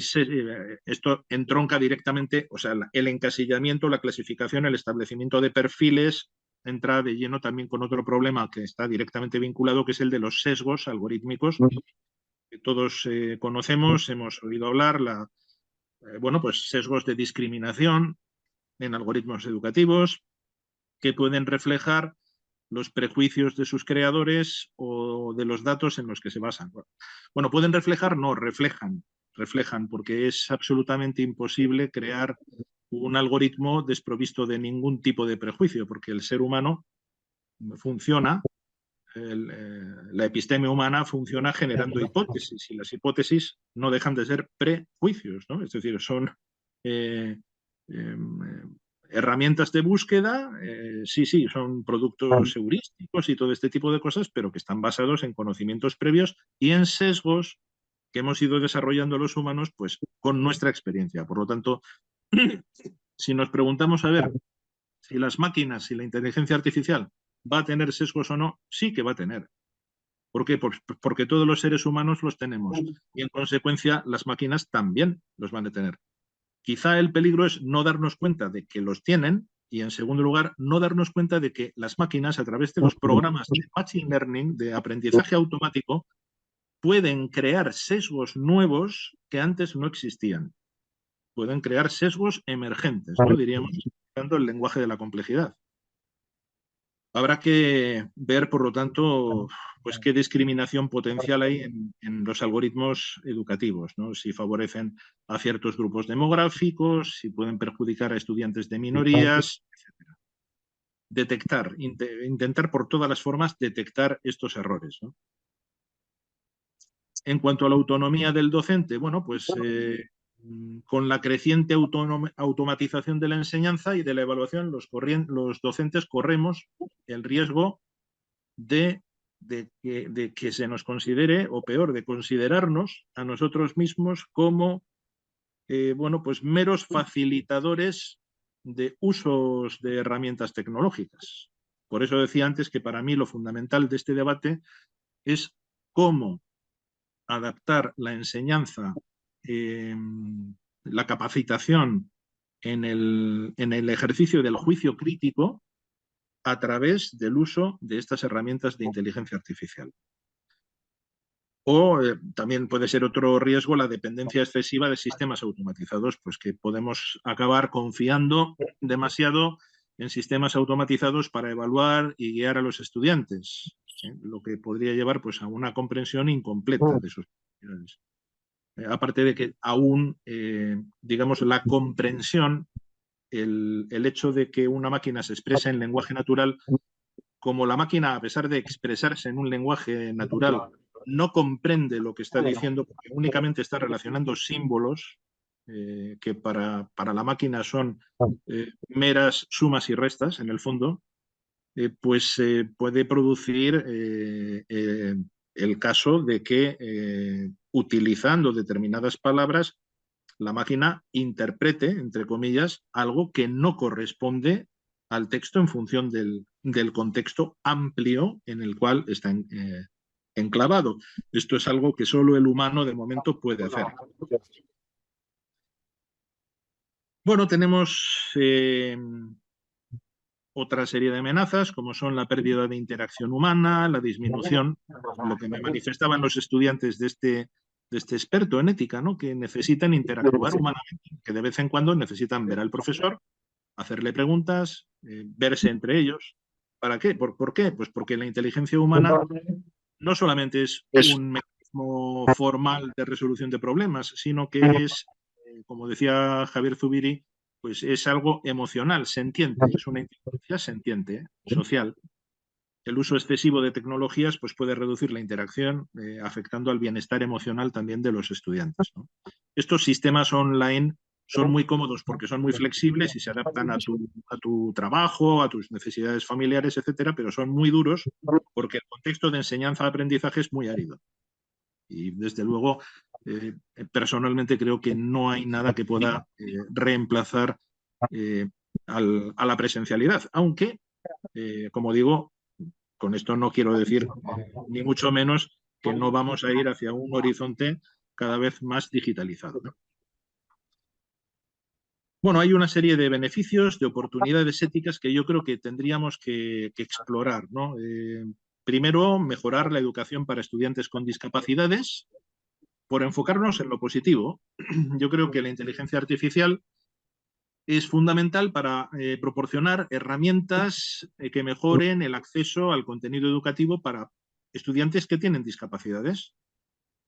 Speaker 4: esto entronca directamente, o sea, el encasillamiento, la clasificación, el establecimiento de perfiles, entra de lleno también con otro problema que está directamente vinculado, que es el de los sesgos algorítmicos, que todos conocemos, hemos oído hablar, bueno, pues sesgos de discriminación en algoritmos educativos que pueden reflejar los prejuicios de sus creadores o de los datos en los que se basan. Bueno, pueden reflejar, no, reflejan, porque es absolutamente imposible crear un algoritmo desprovisto de ningún tipo de prejuicio, porque el ser humano funciona, la epistemia humana funciona generando hipótesis, y las hipótesis no dejan de ser prejuicios, ¿no? Es decir, son herramientas de búsqueda, sí, son productos heurísticos y todo este tipo de cosas, pero que están basados en conocimientos previos y en sesgos que hemos ido desarrollando los humanos, pues con nuestra experiencia. Por lo tanto, si nos preguntamos a ver si las máquinas, si la inteligencia artificial va a tener sesgos o no, sí que va a tener. ¿Por qué? Porque todos los seres humanos los tenemos y en consecuencia las máquinas también los van a tener. Quizá el peligro es no darnos cuenta de que los tienen y, en segundo lugar, no darnos cuenta de que las máquinas, a través de los programas de machine learning, de aprendizaje automático, pueden crear sesgos nuevos que antes no existían. Pueden crear sesgos emergentes, ¿no? Diríamos, usando el lenguaje de la complejidad. Habrá que ver, por lo tanto, pues qué discriminación potencial hay en los algoritmos educativos, ¿no? Si favorecen a ciertos grupos demográficos, si pueden perjudicar a estudiantes de minorías, etc. intentar por todas las formas detectar estos errores, ¿no? En cuanto a la autonomía del docente, bueno, pues con la creciente automatización de la enseñanza y de la evaluación, los docentes corremos el riesgo de que se nos considere, o peor, de considerarnos a nosotros mismos como bueno, pues meros facilitadores de usos de herramientas tecnológicas. Por eso decía antes que para mí lo fundamental de este debate es cómo adaptar la enseñanza, la capacitación en el ejercicio del juicio crítico a través del uso de estas herramientas de inteligencia artificial. O también puede ser otro riesgo la dependencia excesiva de sistemas automatizados, pues que podemos acabar confiando demasiado en sistemas automatizados para evaluar y guiar a los estudiantes, lo que podría llevar pues, a una comprensión incompleta de sus actividades. Aparte de que aún, digamos, la comprensión, el hecho de que una máquina se exprese en lenguaje natural, como la máquina, a pesar de expresarse en un lenguaje natural, no comprende lo que está diciendo, porque únicamente está relacionando símbolos que para la máquina son meras sumas y restas, en el fondo, pues puede producir el caso de que utilizando determinadas palabras, la máquina interprete, entre comillas, algo que no corresponde al texto en función del contexto amplio en el cual está enclavado. Esto es algo que solo el humano de momento puede hacer. Bueno, tenemos otra serie de amenazas, como son la pérdida de interacción humana, la disminución, lo que me manifestaban los estudiantes de este experto en ética, ¿no? Que necesitan interactuar humanamente, que de vez en cuando necesitan ver al profesor, hacerle preguntas, verse entre ellos. ¿Para qué? ¿Por qué? Pues porque la inteligencia humana no solamente es un mecanismo formal de resolución de problemas, sino que es, como decía Javier Zubiri, pues es algo emocional, sentiente, es una inteligencia sentiente, social. El uso excesivo de tecnologías pues puede reducir la interacción, afectando al bienestar emocional también de los estudiantes, ¿no? Estos sistemas online son muy cómodos porque son muy flexibles y se adaptan a tu trabajo, a tus necesidades familiares, etcétera, pero son muy duros porque el contexto de enseñanza-aprendizaje es muy árido. Y desde luego, personalmente creo que no hay nada que pueda reemplazar a la presencialidad, aunque, como digo, con esto no quiero decir ni mucho menos que no vamos a ir hacia un horizonte cada vez más digitalizado, ¿no? Bueno, hay una serie de beneficios, de oportunidades éticas que yo creo que tendríamos que explorar, ¿no? Primero, mejorar la educación para estudiantes con discapacidades, por enfocarnos en lo positivo. Yo creo que la inteligencia artificial es fundamental para proporcionar herramientas que mejoren el acceso al contenido educativo para estudiantes que tienen discapacidades.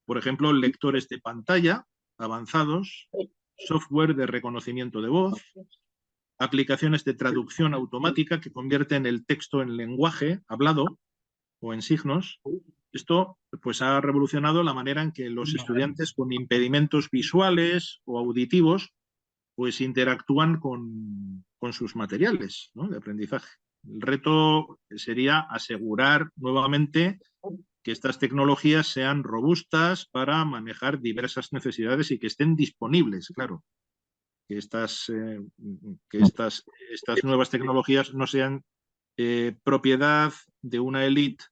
Speaker 4: Por ejemplo, lectores de pantalla avanzados, software de reconocimiento de voz, aplicaciones de traducción automática que convierten el texto en lenguaje hablado o en signos. Esto pues ha revolucionado la manera en que los estudiantes con impedimentos visuales o auditivos pues interactúan con sus materiales, ¿no?, de aprendizaje. El reto sería asegurar nuevamente que estas tecnologías sean robustas para manejar diversas necesidades y que estén disponibles, claro. Que estas nuevas tecnologías no sean propiedad de una élite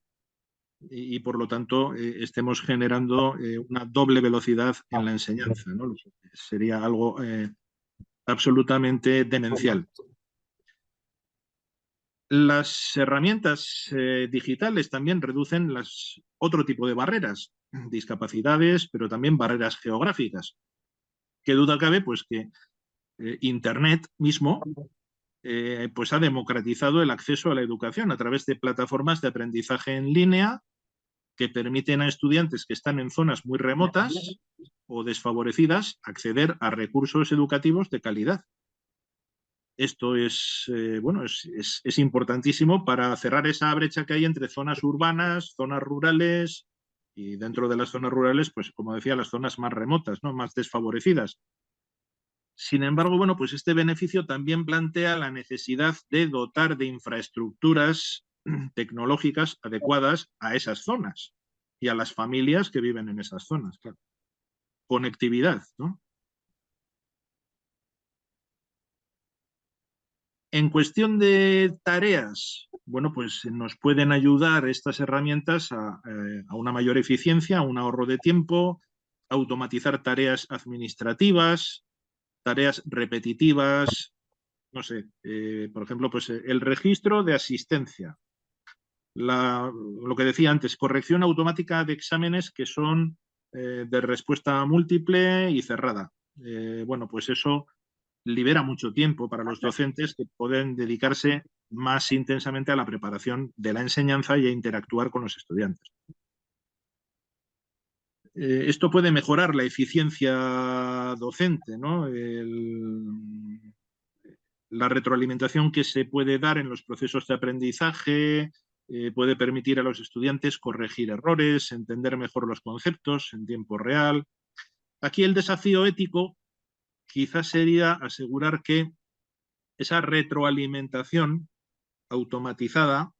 Speaker 4: y por lo tanto estemos generando una doble velocidad en la enseñanza, ¿no? Sería algo absolutamente demencial. Las herramientas digitales también reducen otro tipo de barreras, discapacidades, pero también barreras geográficas. ¿Qué duda cabe? Pues que Internet mismo pues ha democratizado el acceso a la educación a través de plataformas de aprendizaje en línea que permiten a estudiantes que están en zonas muy remotas o desfavorecidas acceder a recursos educativos de calidad. Esto es, bueno, es importantísimo para cerrar esa brecha que hay entre zonas urbanas, zonas rurales y dentro de las zonas rurales, pues como decía, las zonas más remotas, ¿no? Más desfavorecidas. Sin embargo, bueno, pues este beneficio también plantea la necesidad de dotar de infraestructuras tecnológicas adecuadas a esas zonas y a las familias que viven en esas zonas, claro. Conectividad, ¿no? En cuestión de tareas, bueno, pues nos pueden ayudar estas herramientas a una mayor eficiencia, a un ahorro de tiempo, automatizar tareas administrativas, tareas repetitivas, no sé, por ejemplo, pues el registro de asistencia. Lo que decía antes, corrección automática de exámenes que son de respuesta múltiple y cerrada. Bueno, pues eso libera mucho tiempo para los docentes que pueden dedicarse más intensamente a la preparación de la enseñanza y a interactuar con los estudiantes. Esto puede mejorar la eficiencia docente, ¿no? La retroalimentación que se puede dar en los procesos de aprendizaje puede permitir a los estudiantes corregir errores, entender mejor los conceptos en tiempo real. Aquí el desafío ético quizás sería asegurar que esa retroalimentación automatizada,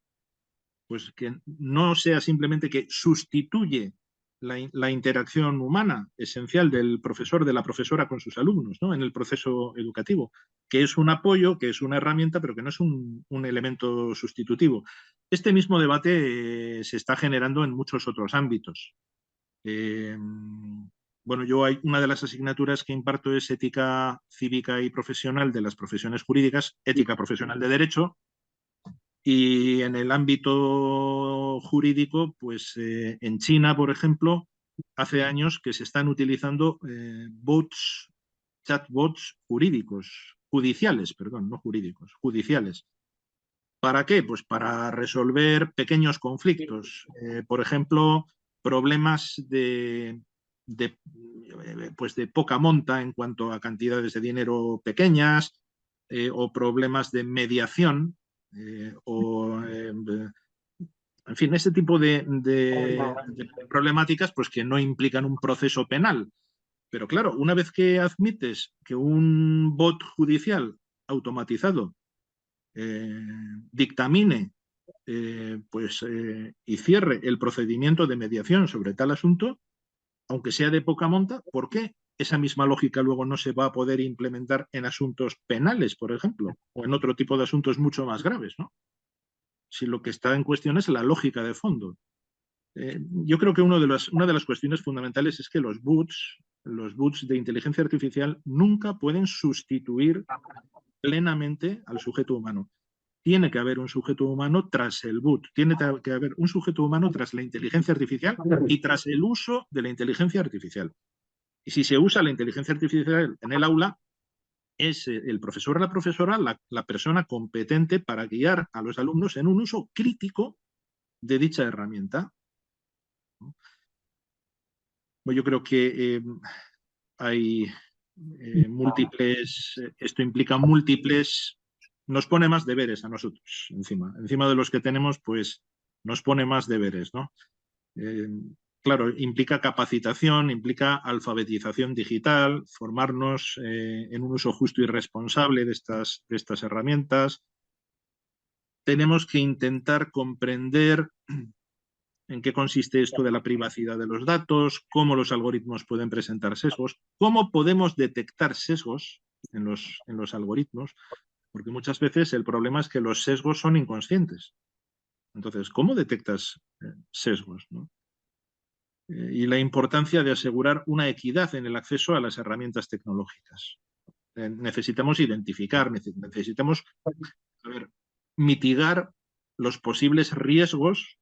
Speaker 4: pues que no sea simplemente que sustituye la interacción humana esencial del profesor, de la profesora con sus alumnos, ¿no? En el proceso educativo, que es un apoyo, que es una herramienta, pero que no es un elemento sustitutivo. Este mismo debate se está generando en muchos otros ámbitos. Bueno, una de las asignaturas que imparto es ética cívica y profesional de las profesiones jurídicas, ética profesional de derecho, y en el ámbito jurídico, pues en China, por ejemplo, hace años que se están utilizando chatbots judiciales, perdón, no jurídicos, judiciales. ¿Para qué? Pues para resolver pequeños conflictos. Por ejemplo, problemas pues de poca monta en cuanto a cantidades de dinero pequeñas o problemas de mediación en fin, ese tipo de problemáticas pues que no implican un proceso penal. Pero claro, una vez que admites que un bot judicial automatizado dictamine y cierre el procedimiento de mediación sobre tal asunto, aunque sea de poca monta, ¿por qué esa misma lógica luego no se va a poder implementar en asuntos penales, por ejemplo, o en otro tipo de asuntos mucho más graves, ¿no? Si lo que está en cuestión es la lógica de fondo. Yo creo que una de las cuestiones fundamentales es que los bots de inteligencia artificial nunca pueden sustituir plenamente al sujeto humano. Tiene que haber un sujeto humano tras el bot, tiene que haber un sujeto humano tras la inteligencia artificial y tras el uso de la inteligencia artificial. Y si se usa la inteligencia artificial en el aula, es el profesor o la profesora la persona competente para guiar a los alumnos en un uso crítico de dicha herramienta. Bueno, yo creo que hay múltiples, esto implica múltiples, nos pone más deberes a nosotros encima de los que tenemos, pues nos pone más deberes, ¿no? Claro, implica capacitación, implica alfabetización digital, formarnos en un uso justo y responsable de estas herramientas. Tenemos que intentar comprender en qué consiste esto de la privacidad de los datos, cómo los algoritmos pueden presentar sesgos, cómo podemos detectar sesgos en los algoritmos, porque muchas veces el problema es que los sesgos son inconscientes. Entonces, ¿cómo detectas sesgos, ¿no? Y la importancia de asegurar una equidad en el acceso a las herramientas tecnológicas. Necesitamos identificar, necesitamos mitigar los posibles riesgos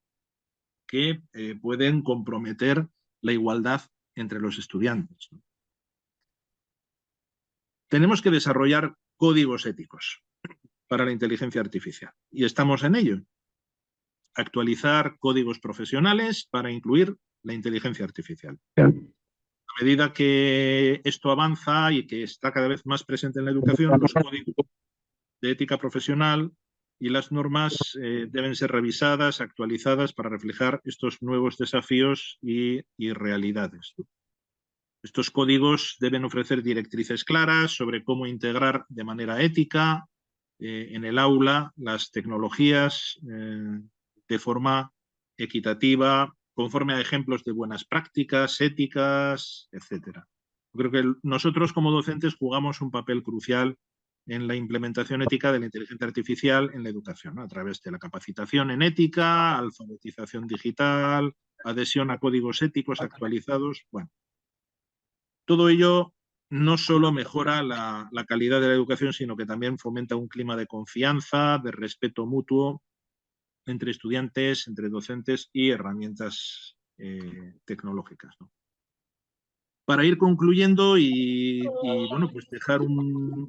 Speaker 4: que pueden comprometer la igualdad entre los estudiantes. Tenemos que desarrollar códigos éticos para la inteligencia artificial y estamos en ello. Actualizar códigos profesionales para incluir la inteligencia artificial. A medida que esto avanza y que está cada vez más presente en la educación, los códigos de ética profesional y las normas deben ser revisadas, actualizadas para reflejar estos nuevos desafíos y realidades. Estos códigos deben ofrecer directrices claras sobre cómo integrar de manera ética en el aula las tecnologías de forma equitativa, conforme a ejemplos de buenas prácticas, éticas, etc. Creo que nosotros como docentes jugamos un papel crucial en la implementación ética de la inteligencia artificial en la educación, ¿no? A través de la capacitación en ética, alfabetización digital, adhesión a códigos éticos actualizados. Bueno, todo ello no solo mejora la calidad de la educación, sino que también fomenta un clima de confianza, de respeto mutuo entre estudiantes, entre docentes y herramientas tecnológicas, ¿no? Para ir concluyendo bueno, pues dejar un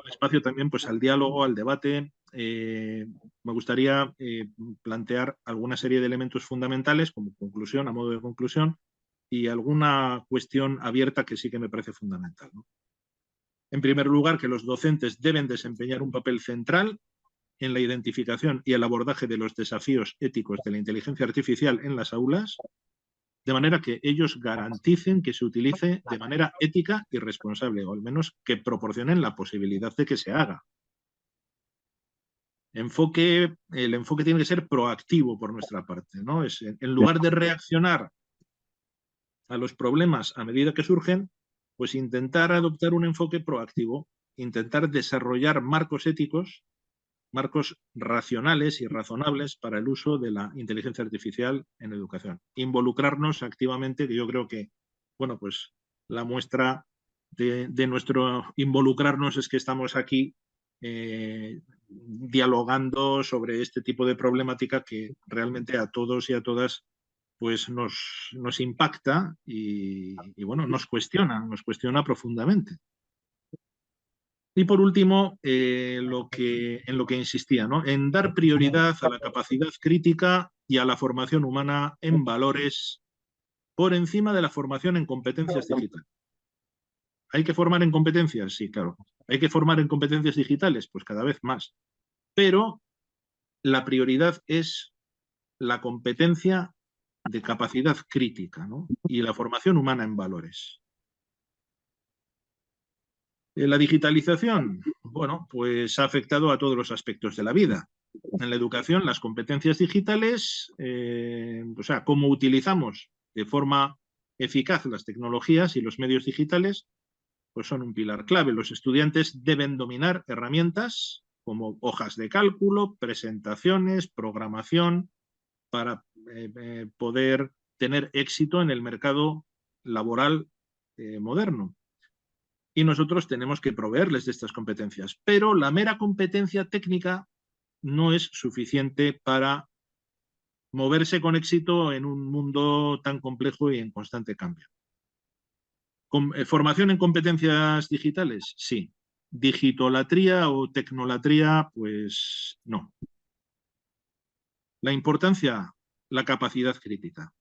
Speaker 4: espacio también pues al diálogo, al debate, me gustaría plantear alguna serie de elementos fundamentales como conclusión, a modo de conclusión, y alguna cuestión abierta que sí que me parece fundamental, ¿no? En primer lugar, que los docentes deben desempeñar un papel central en la identificación y el abordaje de los desafíos éticos de la inteligencia artificial en las aulas, de manera que ellos garanticen que se utilice de manera ética y responsable, o al menos que proporcionen la posibilidad de que se haga. El enfoque tiene que ser proactivo por nuestra parte, ¿no? En lugar de reaccionar a los problemas a medida que surgen, pues intentar adoptar un enfoque proactivo, intentar desarrollar marcos éticos, marcos racionales y razonables para el uso de la inteligencia artificial en educación. Involucrarnos activamente, que yo creo que, bueno, pues la muestra de nuestro involucrarnos es que estamos aquí dialogando sobre este tipo de problemática que realmente a todos y a todas pues nos impacta y bueno, nos cuestiona profundamente. Y por último, en lo que insistía, ¿no? En dar prioridad a la capacidad crítica y a la formación humana en valores por encima de la formación en competencias digitales. ¿Hay que formar en competencias? Sí, claro. ¿Hay que formar en competencias digitales? Pues cada vez más. Pero la prioridad es la competencia de capacidad crítica, ¿no? Y la formación humana en valores. La digitalización, bueno, pues ha afectado a todos los aspectos de la vida. En la educación, las competencias digitales, o sea, cómo utilizamos de forma eficaz las tecnologías y los medios digitales, pues son un pilar clave. Los estudiantes deben dominar herramientas como hojas de cálculo, presentaciones, programación, para poder tener éxito en el mercado laboral moderno. Y nosotros tenemos que proveerles de estas competencias. Pero la mera competencia técnica no es suficiente para moverse con éxito en un mundo tan complejo y en constante cambio. ¿Formación en competencias digitales? Sí. ¿Digitolatría o tecnolatría? Pues no. La importancia, la capacidad crítica.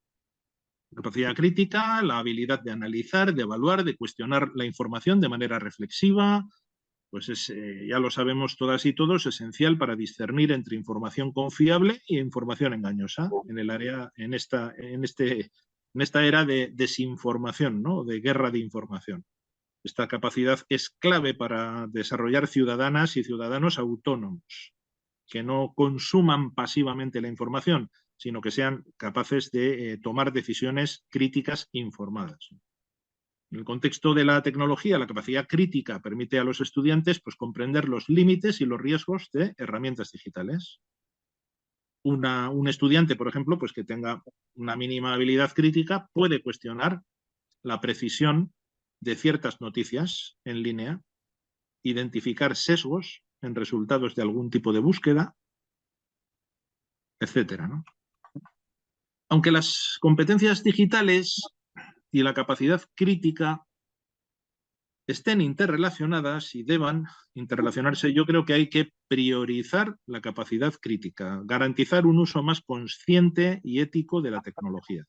Speaker 4: La capacidad crítica, la habilidad de analizar, de evaluar, de cuestionar la información de manera reflexiva, pues es, ya lo sabemos todas y todos, esencial para discernir entre información confiable e información engañosa en esta era de desinformación, ¿no? De guerra de información. Esta capacidad es clave para desarrollar ciudadanas y ciudadanos autónomos, que no consuman pasivamente la información, sino que sean capaces de tomar decisiones críticas informadas. En el contexto de la tecnología, la capacidad crítica permite a los estudiantes pues, comprender los límites y los riesgos de herramientas digitales. Un estudiante, por ejemplo, pues, que tenga una mínima habilidad crítica puede cuestionar la precisión de ciertas noticias en línea, identificar sesgos en resultados de algún tipo de búsqueda, etcétera, ¿no? Aunque las competencias digitales y la capacidad crítica estén interrelacionadas y deban interrelacionarse, yo creo que hay que priorizar la capacidad crítica, garantizar un uso más consciente y ético de la tecnología.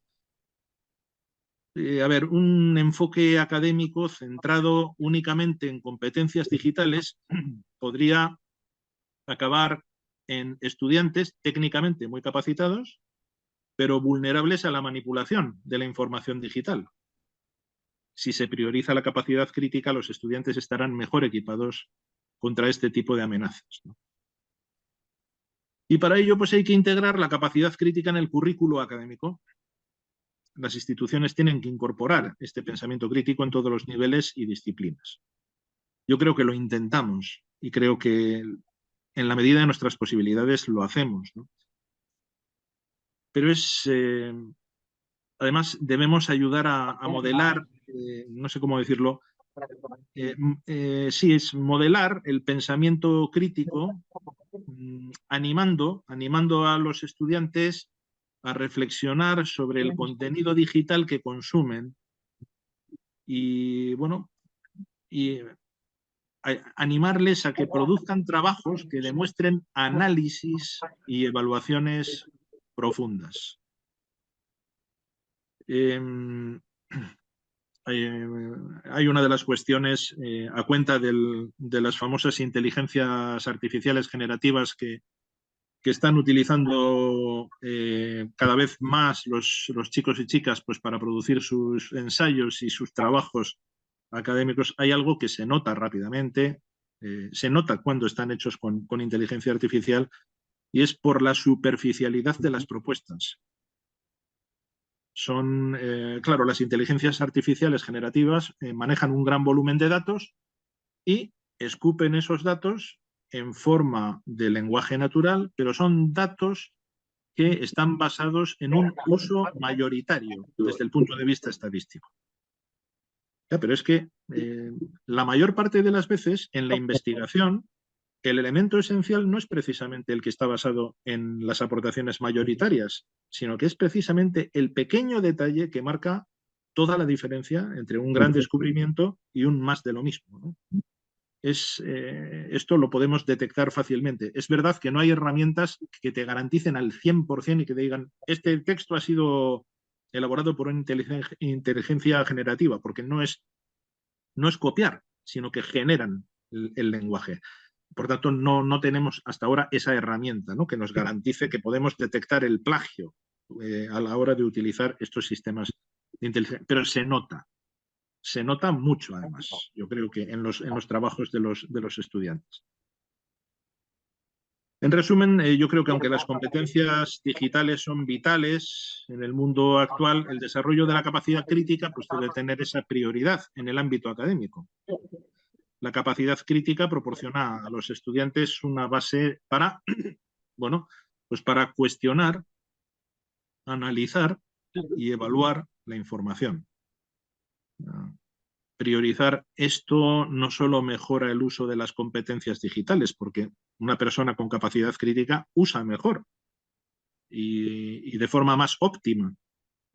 Speaker 4: Un enfoque académico centrado únicamente en competencias digitales podría acabar en estudiantes técnicamente muy capacitados, pero vulnerables a la manipulación de la información digital. Si se prioriza la capacidad crítica, los estudiantes estarán mejor equipados contra este tipo de amenazas, ¿no? Y para ello pues hay que integrar la capacidad crítica en el currículo académico. Las instituciones tienen que incorporar este pensamiento crítico en todos los niveles y disciplinas. Yo creo que lo intentamos y creo que en la medida de nuestras posibilidades lo hacemos, ¿no? Pero además debemos ayudar a modelar, no sé cómo decirlo, sí, es modelar el pensamiento crítico, animando a los estudiantes a reflexionar sobre el contenido digital que consumen y, bueno, y animarles a que produzcan trabajos que demuestren análisis y evaluaciones profundas. Hay una de las cuestiones a cuenta de las famosas inteligencias artificiales generativas que están utilizando cada vez más los chicos y chicas pues, para producir sus ensayos y sus trabajos académicos. Hay algo que se nota rápidamente, se nota cuando están hechos con inteligencia artificial, y es por la superficialidad de las propuestas. Son, claro, las inteligencias artificiales generativas manejan un gran volumen de datos y escupen esos datos en forma de lenguaje natural, pero son datos que están basados en un uso mayoritario desde el punto de vista estadístico. Ya, pero es que la mayor parte de las veces en la investigación el elemento esencial no es precisamente el que está basado en las aportaciones mayoritarias, sino que es precisamente el pequeño detalle que marca toda la diferencia entre un gran descubrimiento y un más de lo mismo, ¿no? Esto lo podemos detectar fácilmente. Es verdad que no hay herramientas que te garanticen al 100% y que te digan este texto ha sido elaborado por una inteligencia generativa, porque no es copiar, sino que generan el lenguaje. Por tanto, no tenemos hasta ahora esa herramienta, ¿no?, que nos garantice que podemos detectar el plagio a la hora de utilizar estos sistemas de inteligencia. Pero se nota mucho además, yo creo que en los trabajos de los estudiantes. En resumen, yo creo que aunque las competencias digitales son vitales en el mundo actual, el desarrollo de la capacidad crítica pues debe tener esa prioridad en el ámbito académico. La capacidad crítica proporciona a los estudiantes una base para, bueno, pues para cuestionar, analizar y evaluar la información. Priorizar esto no solo mejora el uso de las competencias digitales, porque una persona con capacidad crítica usa mejor y de forma más óptima,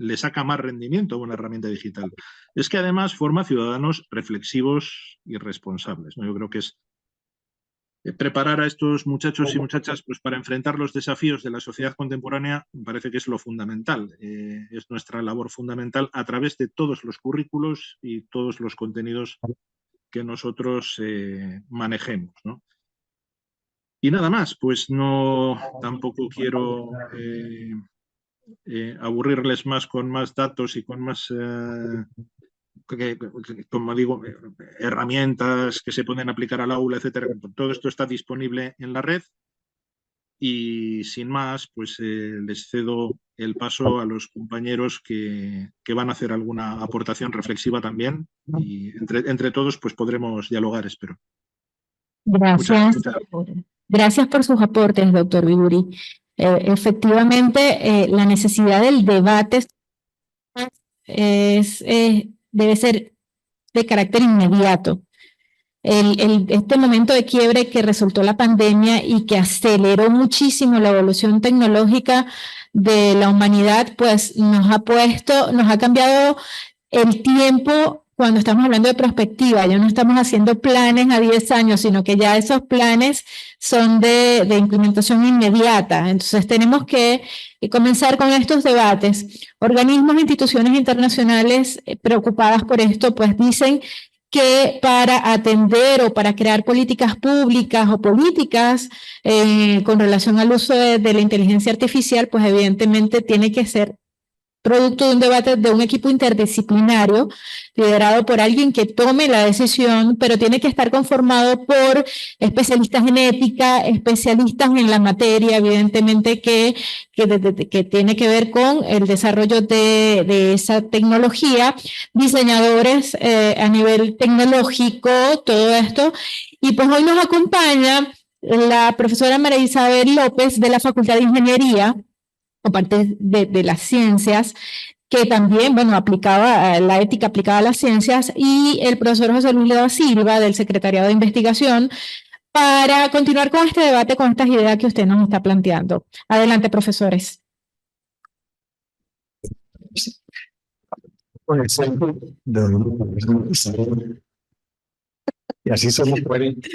Speaker 4: le saca más rendimiento a una herramienta digital. Es que además forma ciudadanos reflexivos y responsables, ¿no? Yo creo que es preparar a estos muchachos y muchachas pues, para enfrentar los desafíos de la sociedad contemporánea, me parece que es lo fundamental. Es nuestra labor fundamental a través de todos los currículos y todos los contenidos que nosotros manejemos, ¿no? Y nada más, pues tampoco quiero aburrirles más con más datos y con más, como digo, herramientas que se pueden aplicar al aula, etcétera. Todo esto está disponible en la red y sin más, pues les cedo el paso a los compañeros que van a hacer alguna aportación reflexiva también y entre todos pues podremos dialogar, espero.
Speaker 1: Gracias. Gracias por sus aportes, doctor Biburi. Efectivamente, la necesidad del debate debe ser de carácter inmediato. Este momento de quiebre que resultó la pandemia y que aceleró muchísimo la evolución tecnológica de la humanidad, pues nos ha cambiado el tiempo cuando estamos hablando de perspectiva. Ya no estamos haciendo planes a 10 años, sino que ya esos planes son de implementación inmediata. Entonces tenemos que comenzar con estos debates. Organismos e instituciones internacionales preocupadas por esto, pues dicen que para atender o para crear políticas públicas o políticas con relación al uso de la inteligencia artificial, pues evidentemente tiene que ser producto de un debate de un equipo interdisciplinario liderado por alguien que tome la decisión, pero tiene que estar conformado por especialistas en ética, especialistas en la materia, evidentemente que tiene que ver con el desarrollo de esa tecnología, diseñadores a nivel tecnológico, todo esto. Y pues hoy nos acompaña la profesora María Isabel López de la Facultad de Ingeniería, o parte de las ciencias, que también, bueno, aplicaba la ética aplicada a las ciencias, y el profesor José Luis Leda Silva, del Secretariado de Investigación, para continuar con este debate, con estas ideas que usted nos está planteando. Adelante, profesores.
Speaker 3: Y así somos 40.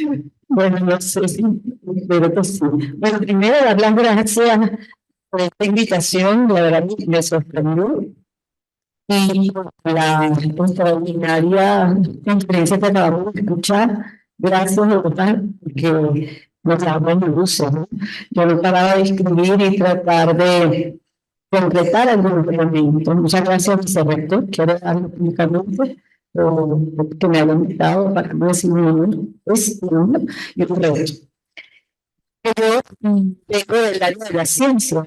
Speaker 5: Bueno, no sé si, pero que sí. Bueno, primero dar las gracias por esta invitación, la verdad me sorprendió. Y por la extraordinaria conferencia que acabamos de escuchar, gracias de verdad, porque nos damos luces, ¿no? Yo no paraba de escribir y tratar de concretar algunos elementos. Muchas gracias, vicerrector. Quiero darlo públicamente que me hayan invitado para no decir uno y un reto. Yo vengo del área de la ciencia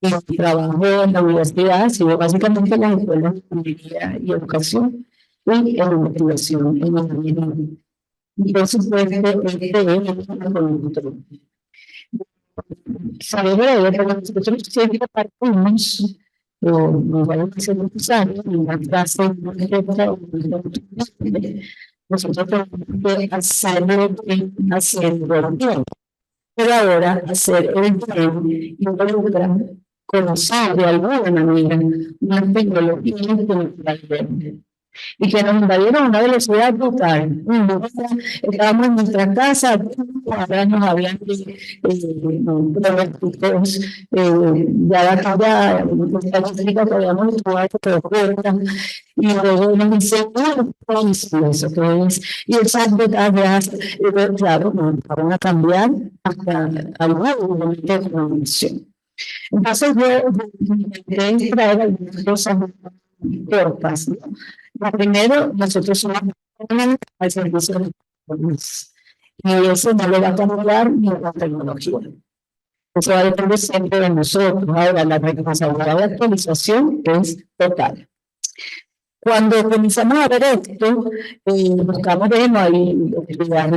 Speaker 5: y trabajo en la universidad, sigo básicamente en las escuelas de ingeniería y educación y en investigación en ingeniería. Y por supuesto, este es un conjunto. Sabemos que nosotros siempre partimos, nos vamos a hacer muchos años, en la clase nosotros tenemos que hacerlo haciendo bien. Pero ahora hacer el bien involucra conocer de alguna manera una tecnología que nos invadieron y que nos invadieron a una velocidad brutal. Estábamos en nuestra casa, ahora nos habían pronósticos ya la estadística que habíamos estudiado por puertas, y luego nos dicen, eso que es, y esas batallas, claro, nos van a cambiar hasta algún momento de comunicación. Entonces yo intenté traer algunas cosas cortas, ¿no? Primero, nosotros somos al servicio de los, y eso no lo va a cambiar ni la tecnología. Eso va a depender siempre de nosotros. Ahora, la responsabilidad de actualización es total. Cuando comenzamos a ver esto, buscamos, ahí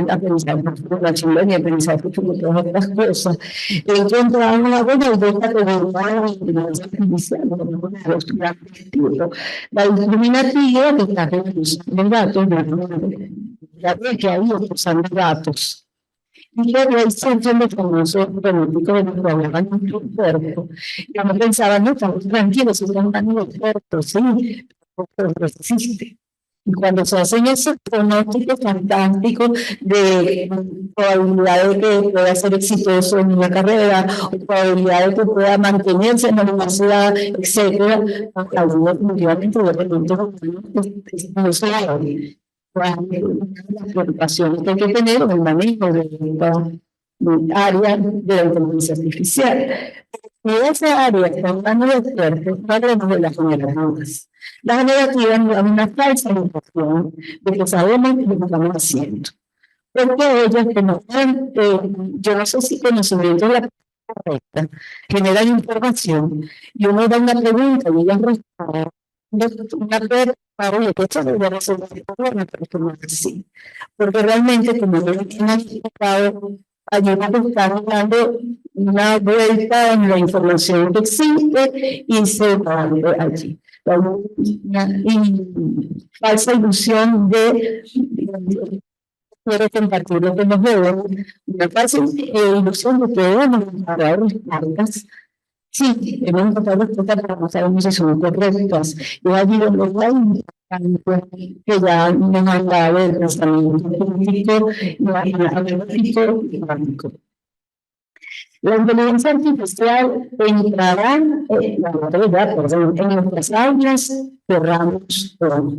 Speaker 5: aprendizaje poblacional y aprendizaje futuro, todas estas cosas, encontramos una buena idea de la inteligencia artificial, la discriminativa, que está reduciendo datos, la que hay usando datos. Y luego hay centros de famosos políticos de los que hablaban de nuestro cuerpo. Y uno pensaba, no, estamos tranquilos, estamos dando los cuerpos, sí, pero existe. Y cuando se hacen esos pronósticos fantásticos de probabilidad de que pueda ser exitoso en una carrera, o probabilidad de que pueda mantenerse en la universidad, etcétera, algunos definitivamente de repente no se da. Las preocupaciones que hay que tener en el manejo de esta área de la inteligencia artificial. Y esa área está en manos de expertos, hablamos de las generativas. Las generativas nos dan una falsa impresión de que sabemos lo que estamos haciendo. Porque ellas que nos dan, yo no sé si conocimiento es la correcta, generan información, y uno da una pregunta y ellas responden. Una pregunta, que esto debería resolver el problema, pero esto no es así. Porque realmente, como yo he explicado, ayuda a estar dando una vuelta en la información que existe y se va allí. Una falsa ilusión de quiero compartirlo con los jóvenes, una falsa ilusión de que debemos encontrar respuestas. Sí, hemos encontrado respuestas, pero no sabemos si son correctas. Y allí donde está que ya nos han dado el pensamiento político y analítico y práctico. La inteligencia artificial entrará en nuestras aulas, cerramos todo.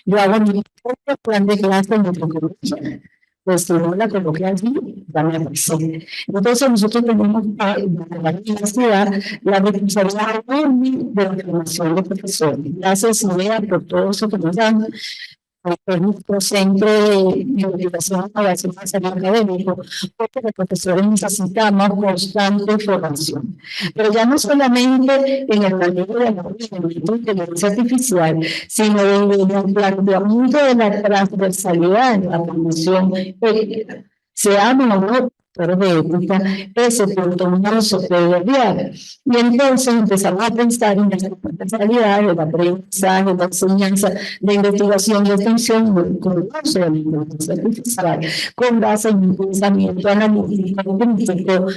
Speaker 5: Yo hago mi propio plan de clase en nuestro colegio, pues si no la coloqué allí, van a aparecer. Entonces nosotros tenemos en la universidad la responsabilidad enorme de la formación de profesores. Gracias, Idea, por todo eso que nos dan. Es nuestro centro de investigación y innovación de desarrollo académico, porque los profesores necesitamos constante formación. Pero ya no solamente en el manejo de la inteligencia artificial, sino en el planteamiento de la transversalidad en la formación ética. Seamos o no profesores de ética, ese punto no se puede obviar. Y entonces empezamos a pensar en las transversalidades, el aprendizaje, la enseñanza, la investigación y extensión con el uso de la inteligencia artificial, con base en un pensamiento analítico, crítico,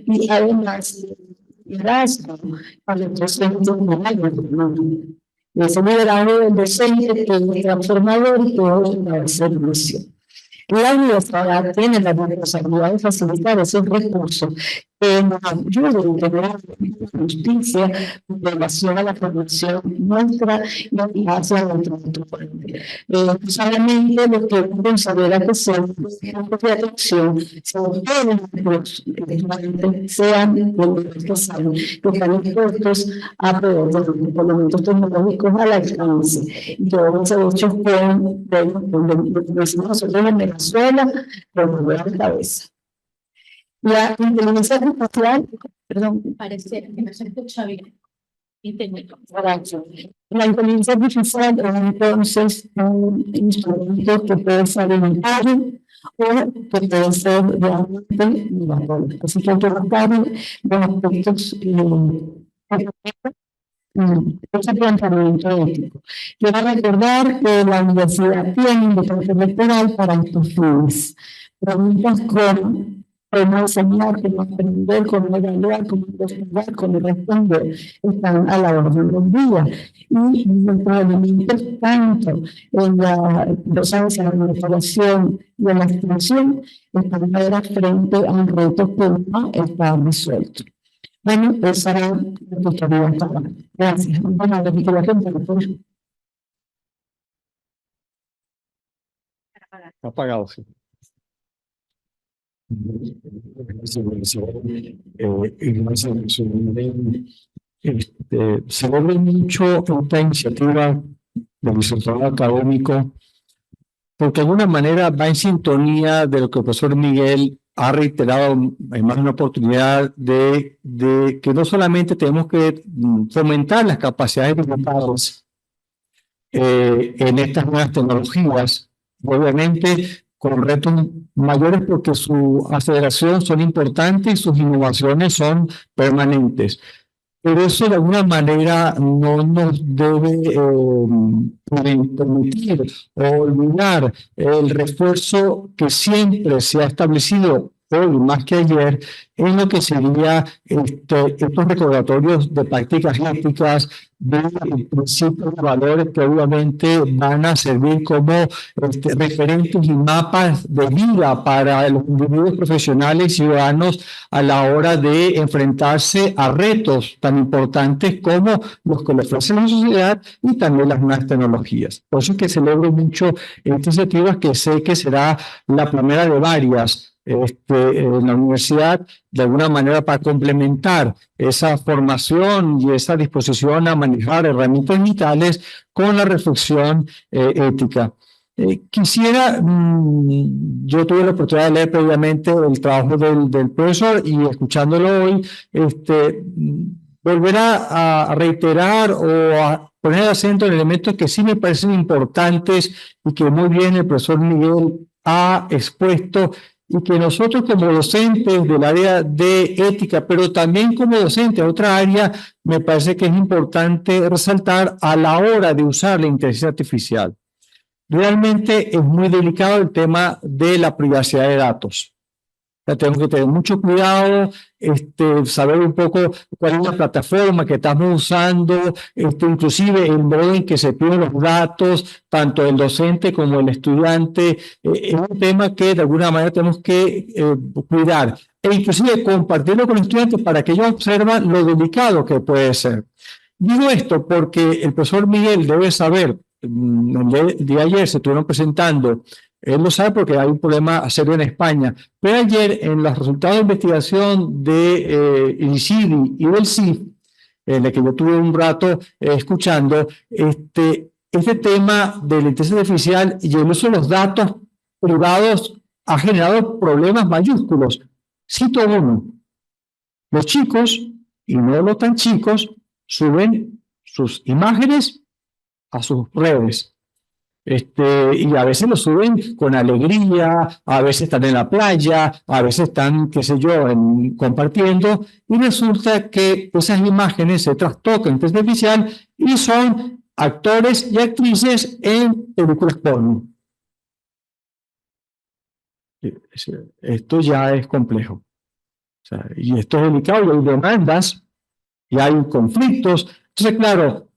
Speaker 5: y además liderazgo a los docentes morales. Ese liderazgo del docente que es transformador y que es el servicio. La universidad tiene la responsabilidad de facilitar esos recursos que nos ayuden a tener justicia en relación a la formación nuestra y hacia nuestro futuro. No solamente lo que uno considera que son ejemplos de atención, sino que los estudiantes sean los que saben que están dispuestos a proveer de los elementos tecnológicos al alcance. Y todos esos hechos pueden nosotros en Venezuela, con la cabeza. La inteligencia artificial, perdón, parece que no se escucha bien. La inteligencia artificial es entonces un instrumento que puede ser voluntario o que puede ser realmente obligatorio. Así que hay que buscar los aspectos ese planteamiento ético. Quiero recordar que la universidad tiene un decreto electoral para estos fines. Preguntas como cómo enseñar, cómo aprender, cómo evaluar, cómo investigar, cómo responder, están a la orden del día. Y nuestros elementos, tanto en la docencia, en la investigación y en la extensión, están ahora frente a un reto que no está resuelto. Bueno, esa era la historia. Gracias. Bueno, la vinculación de los
Speaker 3: Apagado, sí. Se vuelve mucho esta iniciativa del sector académico porque de alguna manera va en sintonía de lo que el profesor Miguel ha reiterado en más de una oportunidad de que no solamente tenemos que fomentar las capacidades digitales en estas nuevas tecnologías, obviamente con retos mayores porque su aceleración son importantes y sus innovaciones son permanentes. Pero eso de alguna manera no nos debe permitir o olvidar el refuerzo que siempre se ha establecido hoy más que ayer en lo que sería estos recordatorios de prácticas éticas, de principios y valores que obviamente van a servir como referentes y mapas de vida para los individuos profesionales y ciudadanos a la hora de enfrentarse a retos tan importantes como los que le ofrece la sociedad y también las nuevas tecnologías. Por eso es que celebro mucho esta iniciativa que sé que será la primera de varias en la universidad, de alguna manera para complementar esa formación y esa disposición a manejar herramientas digitales con la reflexión ética. Quisiera, yo tuve la oportunidad de leer previamente el trabajo del profesor y escuchándolo hoy, volver a reiterar o a poner acento en elementos que sí me parecen importantes y que muy bien el profesor Miguel ha expuesto y que nosotros como docentes del área de ética, pero también como docentes de otra área, me parece que es importante resaltar a la hora de usar la inteligencia artificial. Realmente es muy delicado el tema de la privacidad de datos.
Speaker 6: sea, tenemos que tener mucho cuidado, saber un poco cuál es la plataforma que estamos usando, inclusive el modo en que se piden los datos, tanto el docente como el estudiante, es un tema que de alguna manera tenemos que cuidar, e inclusive compartirlo con los estudiantes para que ellos observen lo delicado que puede ser. Digo esto porque el profesor Miguel debe saber, el día de ayer se estuvieron presentando, él lo sabe porque hay un problema serio en España, pero ayer en los resultados de investigación de INCIDI y del CIF, en el que yo tuve un rato escuchando, este tema de la inteligencia artificial y el uso de los datos privados ha generado problemas mayúsculos. Cito uno: los chicos, y no los tan chicos, suben sus imágenes a sus redes. Y a veces lo suben con alegría, a veces están en la playa, a veces están, qué sé yo, compartiendo, y resulta que esas imágenes se trastocan en inteligencia artificial y son actores y actrices en películas porno. Esto ya es complejo. O sea, y esto es delicado, y hay demandas, y hay conflictos. Entonces, claro,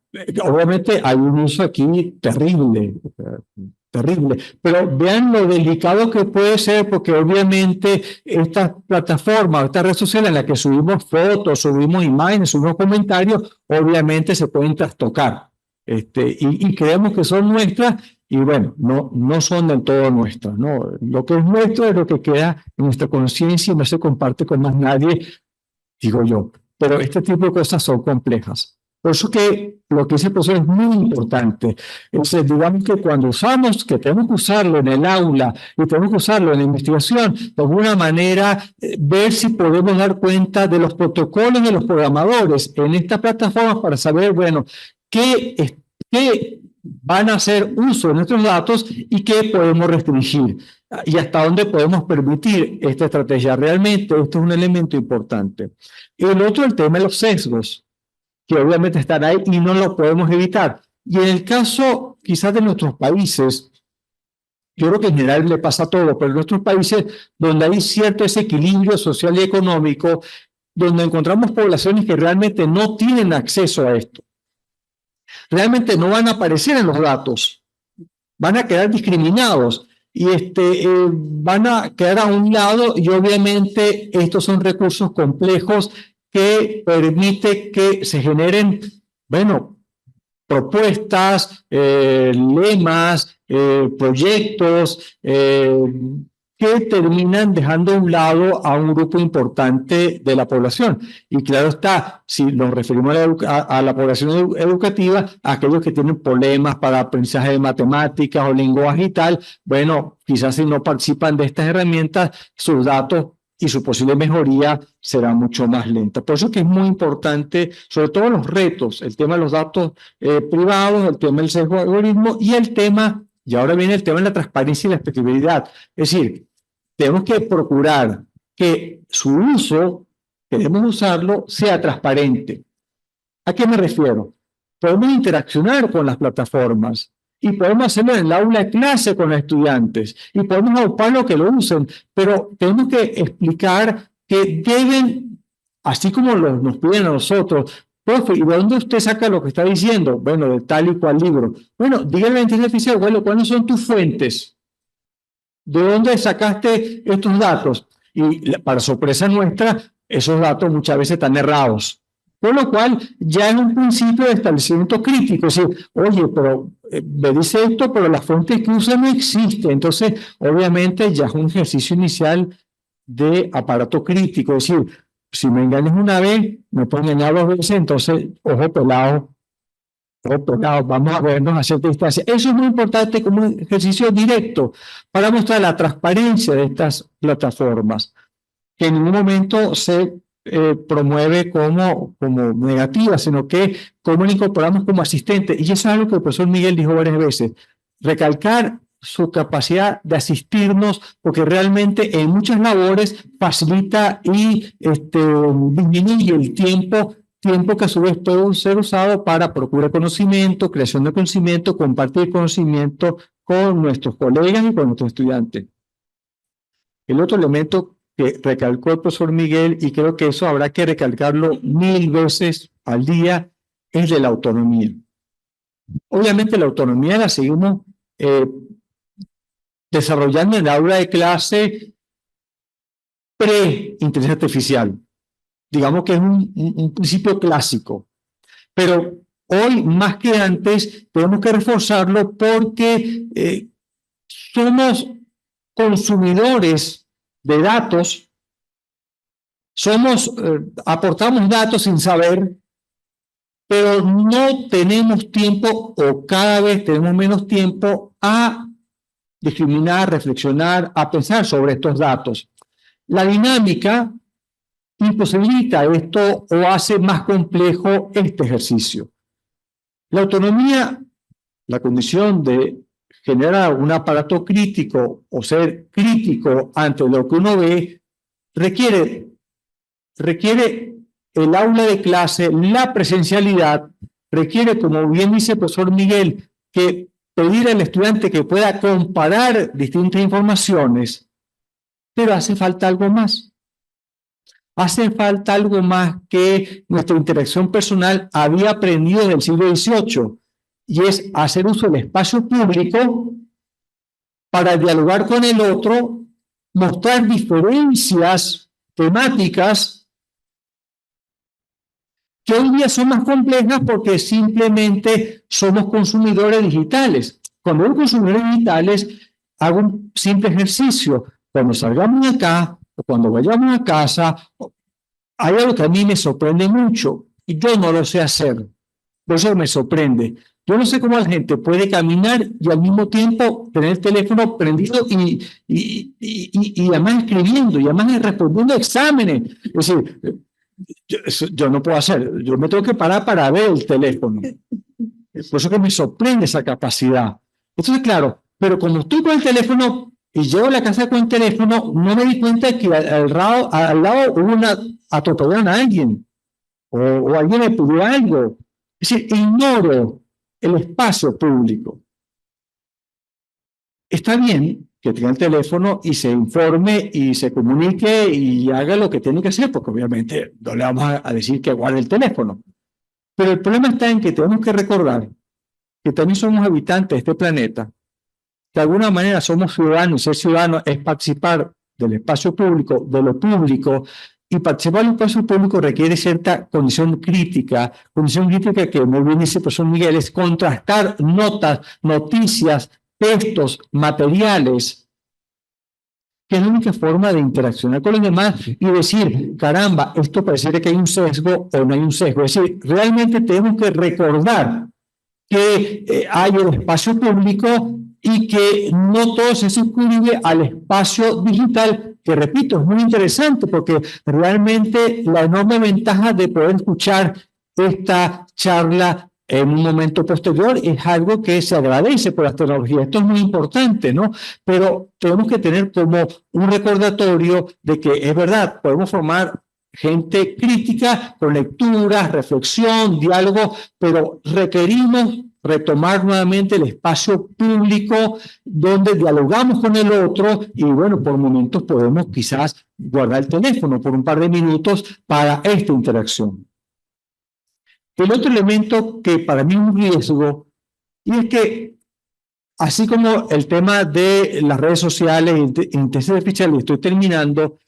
Speaker 6: obviamente hay un uso aquí terrible, terrible, pero vean lo delicado que puede ser, porque obviamente estas plataformas, estas redes sociales en las que subimos fotos, subimos imágenes, subimos comentarios, obviamente se pueden trastocar, y creemos que son nuestras, y bueno, no son del todo nuestras, ¿no? Lo que es nuestro es lo que queda en nuestra conciencia y no se comparte con más nadie, digo yo. Pero este tipo de cosas son complejas. Por eso que lo que dice el profesor es muy importante. Digamos que cuando usamos, que tenemos que usarlo en el aula y tenemos que usarlo en la investigación, de alguna manera ver si podemos dar cuenta de los protocolos de los programadores en esta plataforma para saber, bueno, qué van a hacer uso de nuestros datos y qué podemos restringir y hasta dónde podemos permitir esta estrategia. Realmente esto es un elemento importante. Y el otro, el tema de los sesgos, que obviamente están ahí y no lo podemos evitar. Y en el caso quizás de nuestros países, yo creo que en general le pasa a todo, pero en nuestros países donde hay cierto desequilibrio social y económico, donde encontramos poblaciones que realmente no tienen acceso a esto, realmente no van a aparecer en los datos, van a quedar discriminados y van a quedar a un lado, y obviamente estos son recursos complejos que permiten que se generen, bueno, propuestas, lemas, proyectos que terminan dejando a un lado a un grupo importante de la población. Y claro está, si nos referimos a la población educativa, a aquellos que tienen problemas para aprendizaje de matemáticas o lenguaje y tal, bueno, quizás si no participan de estas herramientas, sus datos y su posible mejoría será mucho más lenta. Por eso que es muy importante, sobre todo los retos, el tema de los datos privados, el tema del sesgo de algoritmo y el tema, y ahora viene el tema de la transparencia y la explicabilidad. Es decir, tenemos que procurar que su uso, queremos usarlo, sea transparente. ¿A qué me refiero? Podemos interaccionar con las plataformas y podemos hacerlo en el aula de clase con los estudiantes y podemos auparlo que lo usen, pero tenemos que explicar que deben, así como nos piden a nosotros, profe, ¿y de dónde usted saca lo que está diciendo? Bueno, de tal y cual libro. Bueno, dígale a la inteligencia artificial, bueno, ¿cuáles son tus fuentes? ¿De dónde sacaste estos datos? Y para sorpresa nuestra, esos datos muchas veces están errados. Por lo cual, ya es un principio de establecimiento crítico. Es decir, oye, pero me dice esto, pero la fuente que usa no existe. Entonces, obviamente, ya es un ejercicio inicial de aparato crítico. Es decir, si me engañas una vez, me puedo engañar 2 veces, entonces, ojo pelado, vamos a vernos a cierta distancia. Eso es muy importante como un ejercicio directo para mostrar la transparencia de estas plataformas, que en ningún momento se promueve como negativa, sino que cómo la incorporamos como asistente. Y eso es algo que el profesor Miguel dijo varias veces, recalcar su capacidad de asistirnos, porque realmente en muchas labores facilita y disminuye el tiempo que a su vez puede ser usado para procurar conocimiento, creación de conocimiento, compartir conocimiento con nuestros colegas y con nuestros estudiantes. El otro elemento que recalcó el profesor Miguel, y creo que eso habrá que recalcarlo 1000 veces al día, es de la autonomía. Obviamente la autonomía la seguimos desarrollando en el aula de clase pre-inteligencia artificial. Digamos que es un principio clásico. Pero hoy, más que antes, tenemos que reforzarlo porque somos consumidores de datos, aportamos datos sin saber, pero no tenemos tiempo o cada vez tenemos menos tiempo a discriminar, reflexionar, a pensar sobre estos datos. La dinámica imposibilita esto o hace más complejo este ejercicio. La autonomía, la condición de generar un aparato crítico o ser crítico ante lo que uno ve, requiere el aula de clase, la presencialidad, requiere, como bien dice el profesor Miguel, que pedir al estudiante que pueda comparar distintas informaciones, pero hace falta algo más. Hace falta algo más que nuestra interacción personal había aprendido en el siglo XVIII, y es hacer uso del espacio público para dialogar con el otro, mostrar diferencias temáticas que hoy día son más complejas porque simplemente somos consumidores digitales. Cuando somos consumidores digitales, hago un simple ejercicio. Cuando salgamos de acá, o cuando vayamos a casa, hay algo que a mí me sorprende mucho y yo no lo sé hacer. Por eso me sorprende. Yo no sé cómo la gente puede caminar y al mismo tiempo tener el teléfono prendido y además escribiendo y además respondiendo exámenes. Es decir, yo no puedo hacer. Yo me tengo que parar para ver el teléfono. Por eso que me sorprende esa capacidad. Entonces, claro, pero como estoy con el teléfono y llego a la casa con el teléfono, no me di cuenta que al lado atropellaron a alguien o alguien me pidió algo. Es decir, ignoro el espacio público. Está bien que tenga el teléfono y se informe y se comunique y haga lo que tiene que hacer, porque obviamente no le vamos a decir que guarde el teléfono. Pero el problema está en que tenemos que recordar que también somos habitantes de este planeta. De alguna manera somos ciudadanos, y ser ciudadano es participar del espacio público, de lo público, y participar del espacio público requiere cierta condición crítica que muy bien dice el profesor Miguel, es contrastar notas, noticias, textos, materiales, que es la única forma de interaccionar con los demás y decir, caramba, esto parece que hay un sesgo o no hay un sesgo. Es decir, realmente tenemos que recordar que hay un espacio público y que no todo se suscribe al espacio digital, que repito, es muy interesante porque realmente la enorme ventaja de poder escuchar esta charla en un momento posterior es algo que se agradece por las tecnologías. Esto es muy importante, ¿no? Pero tenemos que tener como un recordatorio de que es verdad, podemos formar gente crítica con lecturas, reflexión, diálogo, pero requerimos retomar nuevamente el espacio público donde dialogamos con el otro y bueno, por momentos podemos quizás guardar el teléfono por un par de minutos para esta interacción. El otro elemento que para mí es un riesgo y es que así como el tema de las redes sociales e inteligencia artificial, y estoy terminando,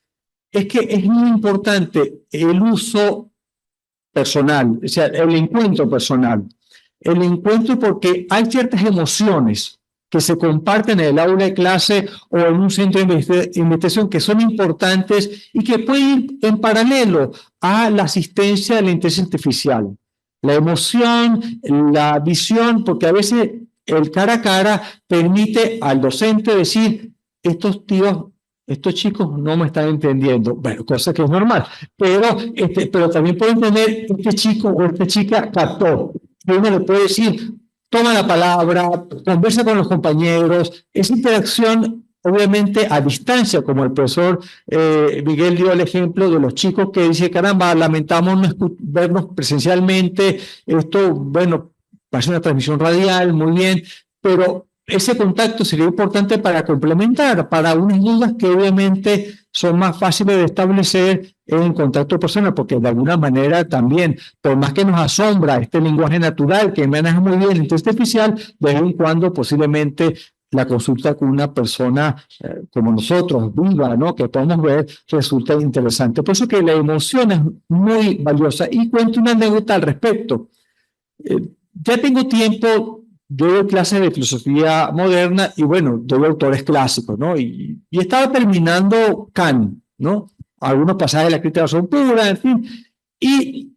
Speaker 6: es que es muy importante el uso personal, o sea, el encuentro personal. El encuentro porque hay ciertas emociones que se comparten en el aula de clase o en un centro de investigación que son importantes y que pueden ir en paralelo a la asistencia de la inteligencia artificial. La emoción, la visión, porque a veces el cara a cara permite al docente decir, estos chicos no me están entendiendo, bueno, cosa que es normal, pero también pueden entender, este chico o esta chica captó. Uno le puede decir, toma la palabra, conversa con los compañeros, esa interacción obviamente a distancia, como el profesor Miguel dio el ejemplo de los chicos que dice, caramba, lamentamos no vernos presencialmente, esto, bueno, parece una transmisión radial, muy bien, pero ese contacto sería importante para complementar, para unas dudas que obviamente son más fáciles de establecer en contacto personal, porque de alguna manera también, por más que nos asombra este lenguaje natural que maneja muy bien el inteligencia artificial, de vez en cuando posiblemente la consulta con una persona como nosotros, viva, ¿no? Que podemos ver, resulta interesante. Por eso que la emoción es muy valiosa. Y cuento una anécdota al respecto. Ya tengo tiempo, yo doy clases de filosofía moderna y bueno, doy autores clásicos, ¿no? Y estaba terminando Kant, ¿no? Algunos pasajes de la crítica son pura, en fin. Y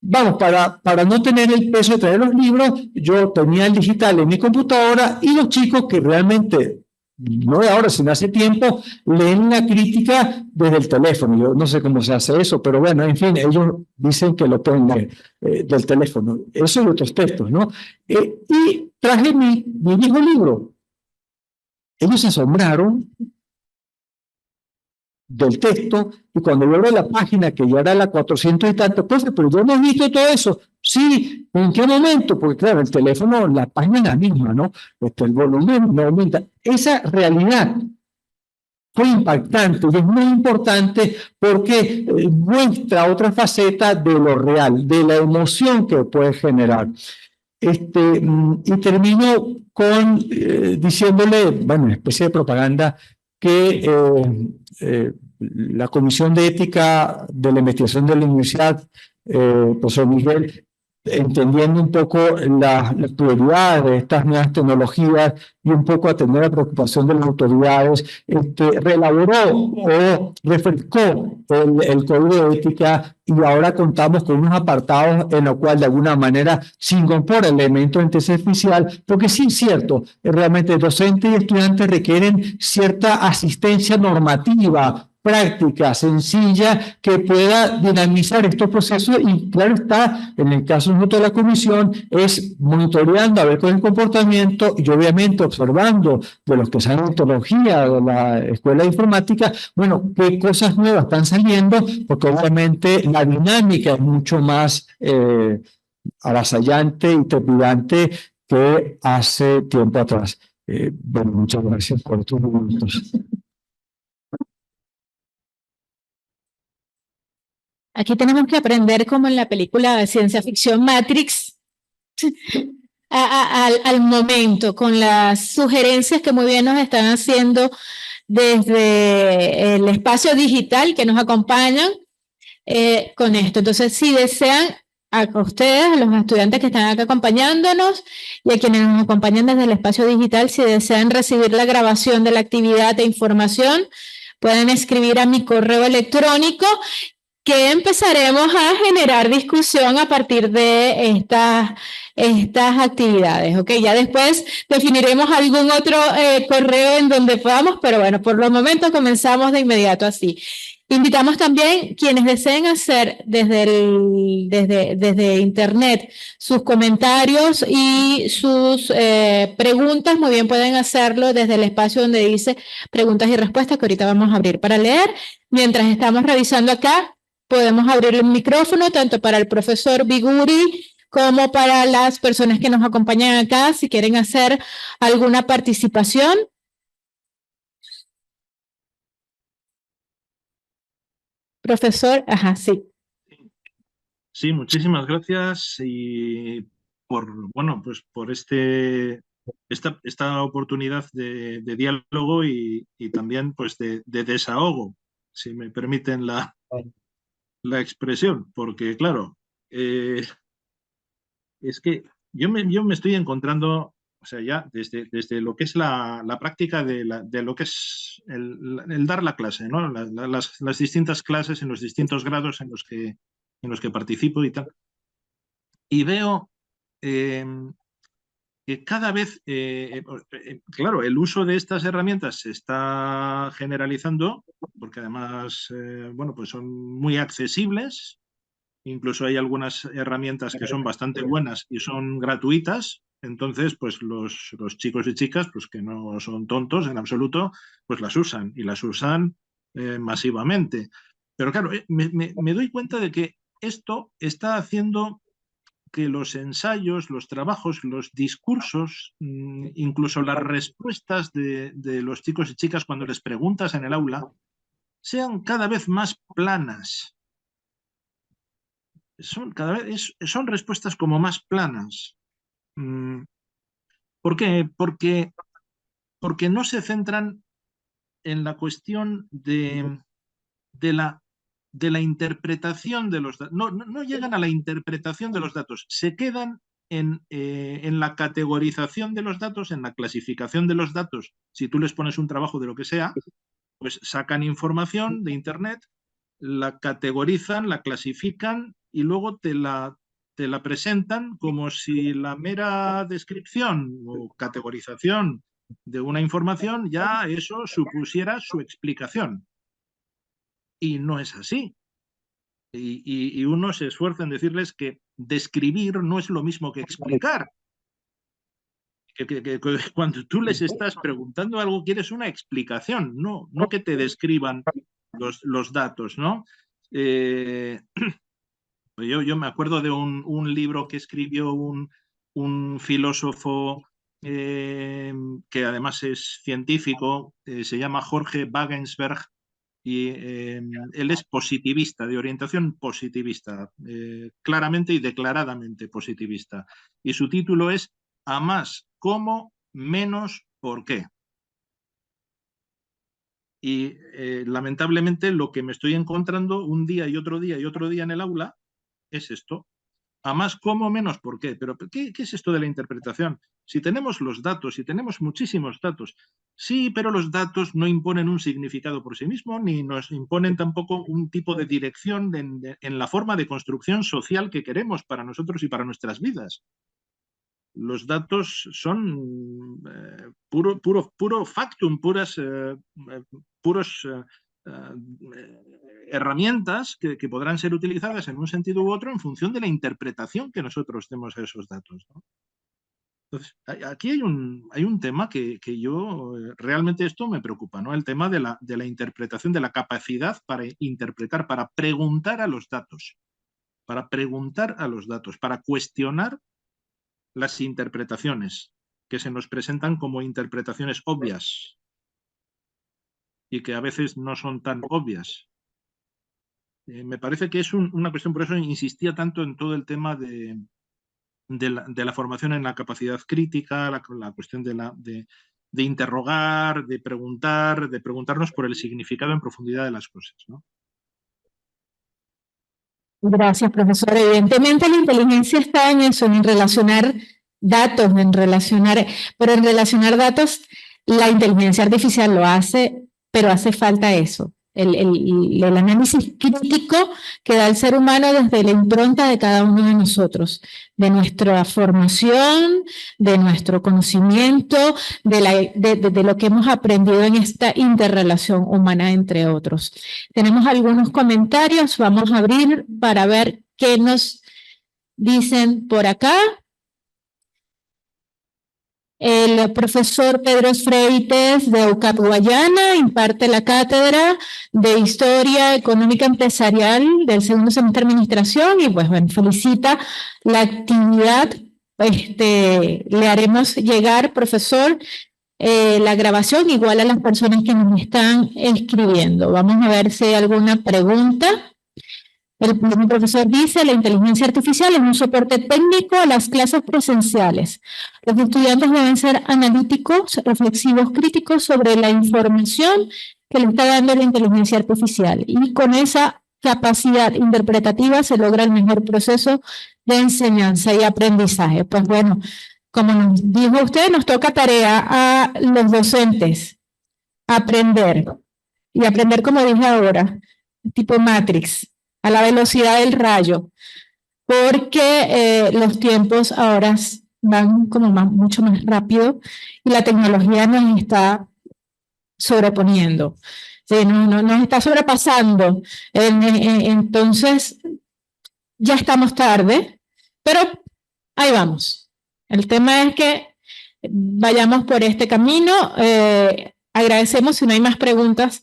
Speaker 6: vamos, para no tener el peso de traer los libros, yo tenía el digital en mi computadora y los chicos que realmente, no de ahora, sino hace tiempo, leen la crítica desde el teléfono. Yo no sé cómo se hace eso, pero bueno, en fin, ellos dicen que lo pueden leer del teléfono. Eso y otros textos, ¿no? Y traje mi viejo libro. Ellos se asombraron del texto, y cuando yo abro la página, que ya era la 400 y tantas cosas, pero yo no he visto todo eso. Sí, ¿en qué momento? Porque claro, el teléfono, la página es la misma, ¿no? El volumen no aumenta. Esa realidad fue impactante y es muy importante porque muestra otra faceta de lo real, de la emoción que puede generar. Y termino con diciéndole, bueno, una especie de propaganda que la Comisión de Ética de la Investigación de la Universidad, profesor Miguel, entendiendo un poco las prioridades de estas nuevas tecnologías y un poco atender la preocupación de las autoridades, reelaboró o refrescó el código de ética y ahora contamos con unos apartados en los cuales de alguna manera se incorpora el elemento de inteligencia artificial, porque sí es cierto, realmente docentes y estudiantes requieren cierta asistencia normativa, práctica, sencilla, que pueda dinamizar estos procesos y claro está, en el caso de la comisión, es monitoreando a ver con el comportamiento y obviamente observando de los que saben metodología de la escuela de informática, bueno, qué cosas nuevas están saliendo, porque obviamente la dinámica es mucho más avasallante y trepidante que hace tiempo atrás. Bueno, muchas gracias por estos momentos.
Speaker 1: Aquí tenemos que aprender como en la película de ciencia ficción Matrix, al momento, con las sugerencias que muy bien nos están haciendo desde el espacio digital que nos acompañan con esto. Entonces, si desean, a ustedes, a los estudiantes que están acá acompañándonos y a quienes nos acompañan desde el espacio digital, si desean recibir la grabación de la actividad de información, pueden escribir a mi correo electrónico que empezaremos a generar discusión a partir de estas actividades, ¿ok? Ya después definiremos algún otro correo en donde podamos, pero bueno, por los momentos comenzamos de inmediato así. Invitamos también quienes deseen hacer desde internet sus comentarios y sus preguntas, muy bien pueden hacerlo desde el espacio donde dice preguntas y respuestas, que ahorita vamos a abrir para leer. Mientras estamos revisando acá, podemos abrir el micrófono tanto para el profesor Biguri como para las personas que nos acompañan acá, si quieren hacer alguna participación. Profesor, ajá, sí.
Speaker 4: Sí, muchísimas gracias y bueno, pues por esta oportunidad de diálogo y también pues de desahogo, si me permiten la expresión, porque claro, es que yo me estoy encontrando, o sea, ya desde lo que es la práctica de lo que es el dar la clase, ¿no? Las distintas clases en los distintos grados en los que participo y tal. Y veo que cada vez, claro, el uso de estas herramientas se está generalizando, porque además, bueno, pues son muy accesibles. Incluso hay algunas herramientas que son bastante buenas y son gratuitas. Entonces, pues los chicos y chicas, pues que no son tontos en absoluto, pues las usan y las usan masivamente. Pero claro, me doy cuenta de que esto está haciendo que los ensayos, los trabajos, los discursos, incluso las respuestas de los chicos y chicas cuando les preguntas en el aula, sean cada vez más planas. Son respuestas como más planas. ¿Por qué? Porque no se centran en la cuestión de la interpretación de los datos. No llegan a la interpretación de los datos, se quedan en la categorización de los datos, en la clasificación de los datos. Si tú les pones un trabajo de lo que sea, pues sacan información de Internet, la categorizan, la clasifican y luego te la presentan como si la mera descripción o categorización de una información ya eso supusiera su explicación. Y no es así. Y uno se esfuerza en decirles que describir no es lo mismo que explicar. Que cuando tú les estás preguntando algo quieres una explicación, no que te describan los datos, ¿no? Yo me acuerdo de un libro que escribió un filósofo que además es científico, se llama Jorge Wagensberg, y él es positivista, de orientación positivista, claramente y declaradamente positivista. Y su título es A más cómo, menos por qué. Y lamentablemente lo que me estoy encontrando un día y otro día y otro día en el aula es esto. A más cómo, menos por qué. Pero ¿qué es esto de la interpretación? Si tenemos los datos, si tenemos muchísimos datos, sí, pero los datos no imponen un significado por sí mismo, ni nos imponen tampoco un tipo de dirección en la forma de construcción social que queremos para nosotros y para nuestras vidas. Los datos son puro factum, puros herramientas que podrán ser utilizadas en un sentido u otro en función de la interpretación que nosotros demos a esos datos, ¿no? Entonces, aquí hay un tema que yo realmente esto me preocupa, ¿no? El tema de la interpretación, de la capacidad para interpretar, para preguntar a los datos, para cuestionar las interpretaciones que se nos presentan como interpretaciones obvias y que a veces no son tan obvias. Me parece que es una cuestión, por eso insistía tanto en todo el tema de la formación en la capacidad crítica, la cuestión de interrogar, de preguntarnos por el significado en profundidad de las cosas, ¿no?
Speaker 1: Gracias, profesor. Evidentemente la inteligencia está en eso, en relacionar datos, pero en relacionar datos la inteligencia artificial lo hace, pero hace falta eso, el análisis crítico que da el ser humano desde la impronta de cada uno de nosotros, de nuestra formación, de nuestro conocimiento, de lo que hemos aprendido en esta interrelación humana entre otros. Tenemos algunos comentarios, vamos a abrir para ver qué nos dicen por acá. El profesor Pedro Freites de UCAP Guayana imparte la cátedra de Historia Económica Empresarial del segundo semestre de Administración y pues bueno, felicita la actividad. Le haremos llegar, profesor, la grabación igual a las personas que nos están escribiendo. Vamos a ver si hay alguna pregunta. El profesor dice, la inteligencia artificial es un soporte técnico a las clases presenciales. Los estudiantes deben ser analíticos, reflexivos, críticos sobre la información que le está dando la inteligencia artificial. Y con esa capacidad interpretativa se logra el mejor proceso de enseñanza y aprendizaje. Pues bueno, como nos dijo usted, nos toca tarea a los docentes aprender. Y aprender, como dije ahora, tipo Matrix, a la velocidad del rayo, porque los tiempos ahora van como mucho más rápido y la tecnología nos está sobreponiendo, sí, nos está sobrepasando. Entonces, ya estamos tarde, pero ahí vamos. El tema es que vayamos por este camino. Agradecemos, si no hay más preguntas,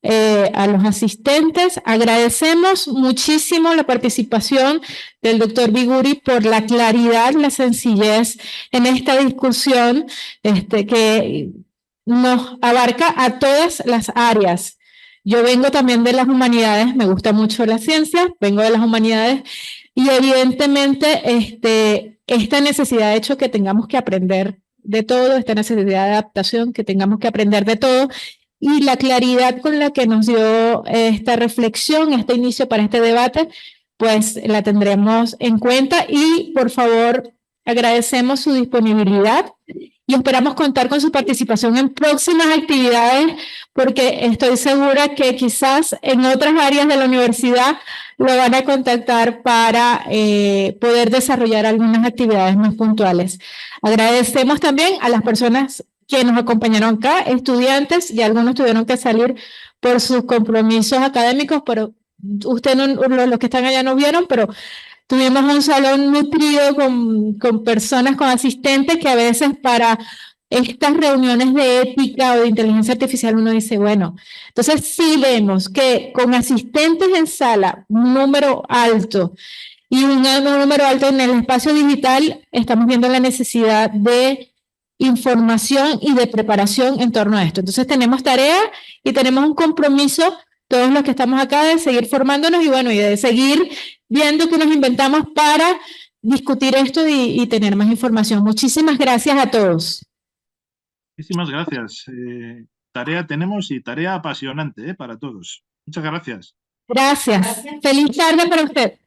Speaker 1: a los asistentes. Agradecemos muchísimo la participación del doctor Biguri por la claridad, la sencillez en esta discusión que nos abarca a todas las áreas Yo vengo también de las humanidades, me gusta mucho la ciencia, vengo de las humanidades y evidentemente esta necesidad ha hecho que tengamos que aprender de todo, esta necesidad de adaptación, que tengamos que aprender de todo y la claridad con la que nos dio esta reflexión, este inicio para este debate, pues la tendremos en cuenta y por favor agradecemos su disponibilidad y esperamos contar con su participación en próximas actividades porque estoy segura que quizás en otras áreas de la universidad lo van a contactar para poder desarrollar algunas actividades más puntuales. Agradecemos también a las personas que nos acompañaron acá, estudiantes, y algunos tuvieron que salir por sus compromisos académicos, pero ustedes, los que están allá no vieron, pero tuvimos un salón nutrido con personas, con asistentes, que a veces para estas reuniones de ética o de inteligencia artificial uno dice, bueno, entonces sí vemos que con asistentes en sala, un número alto, y un número alto en el espacio digital, estamos viendo la necesidad de información y de preparación en torno a esto. Entonces tenemos tarea y tenemos un compromiso, todos los que estamos acá, de seguir formándonos y bueno, y de seguir viendo qué nos inventamos para discutir esto y tener más información. Muchísimas gracias a todos.
Speaker 4: Muchísimas gracias. Tarea tenemos y tarea apasionante para todos. Muchas gracias.
Speaker 1: Gracias. Feliz tarde para usted.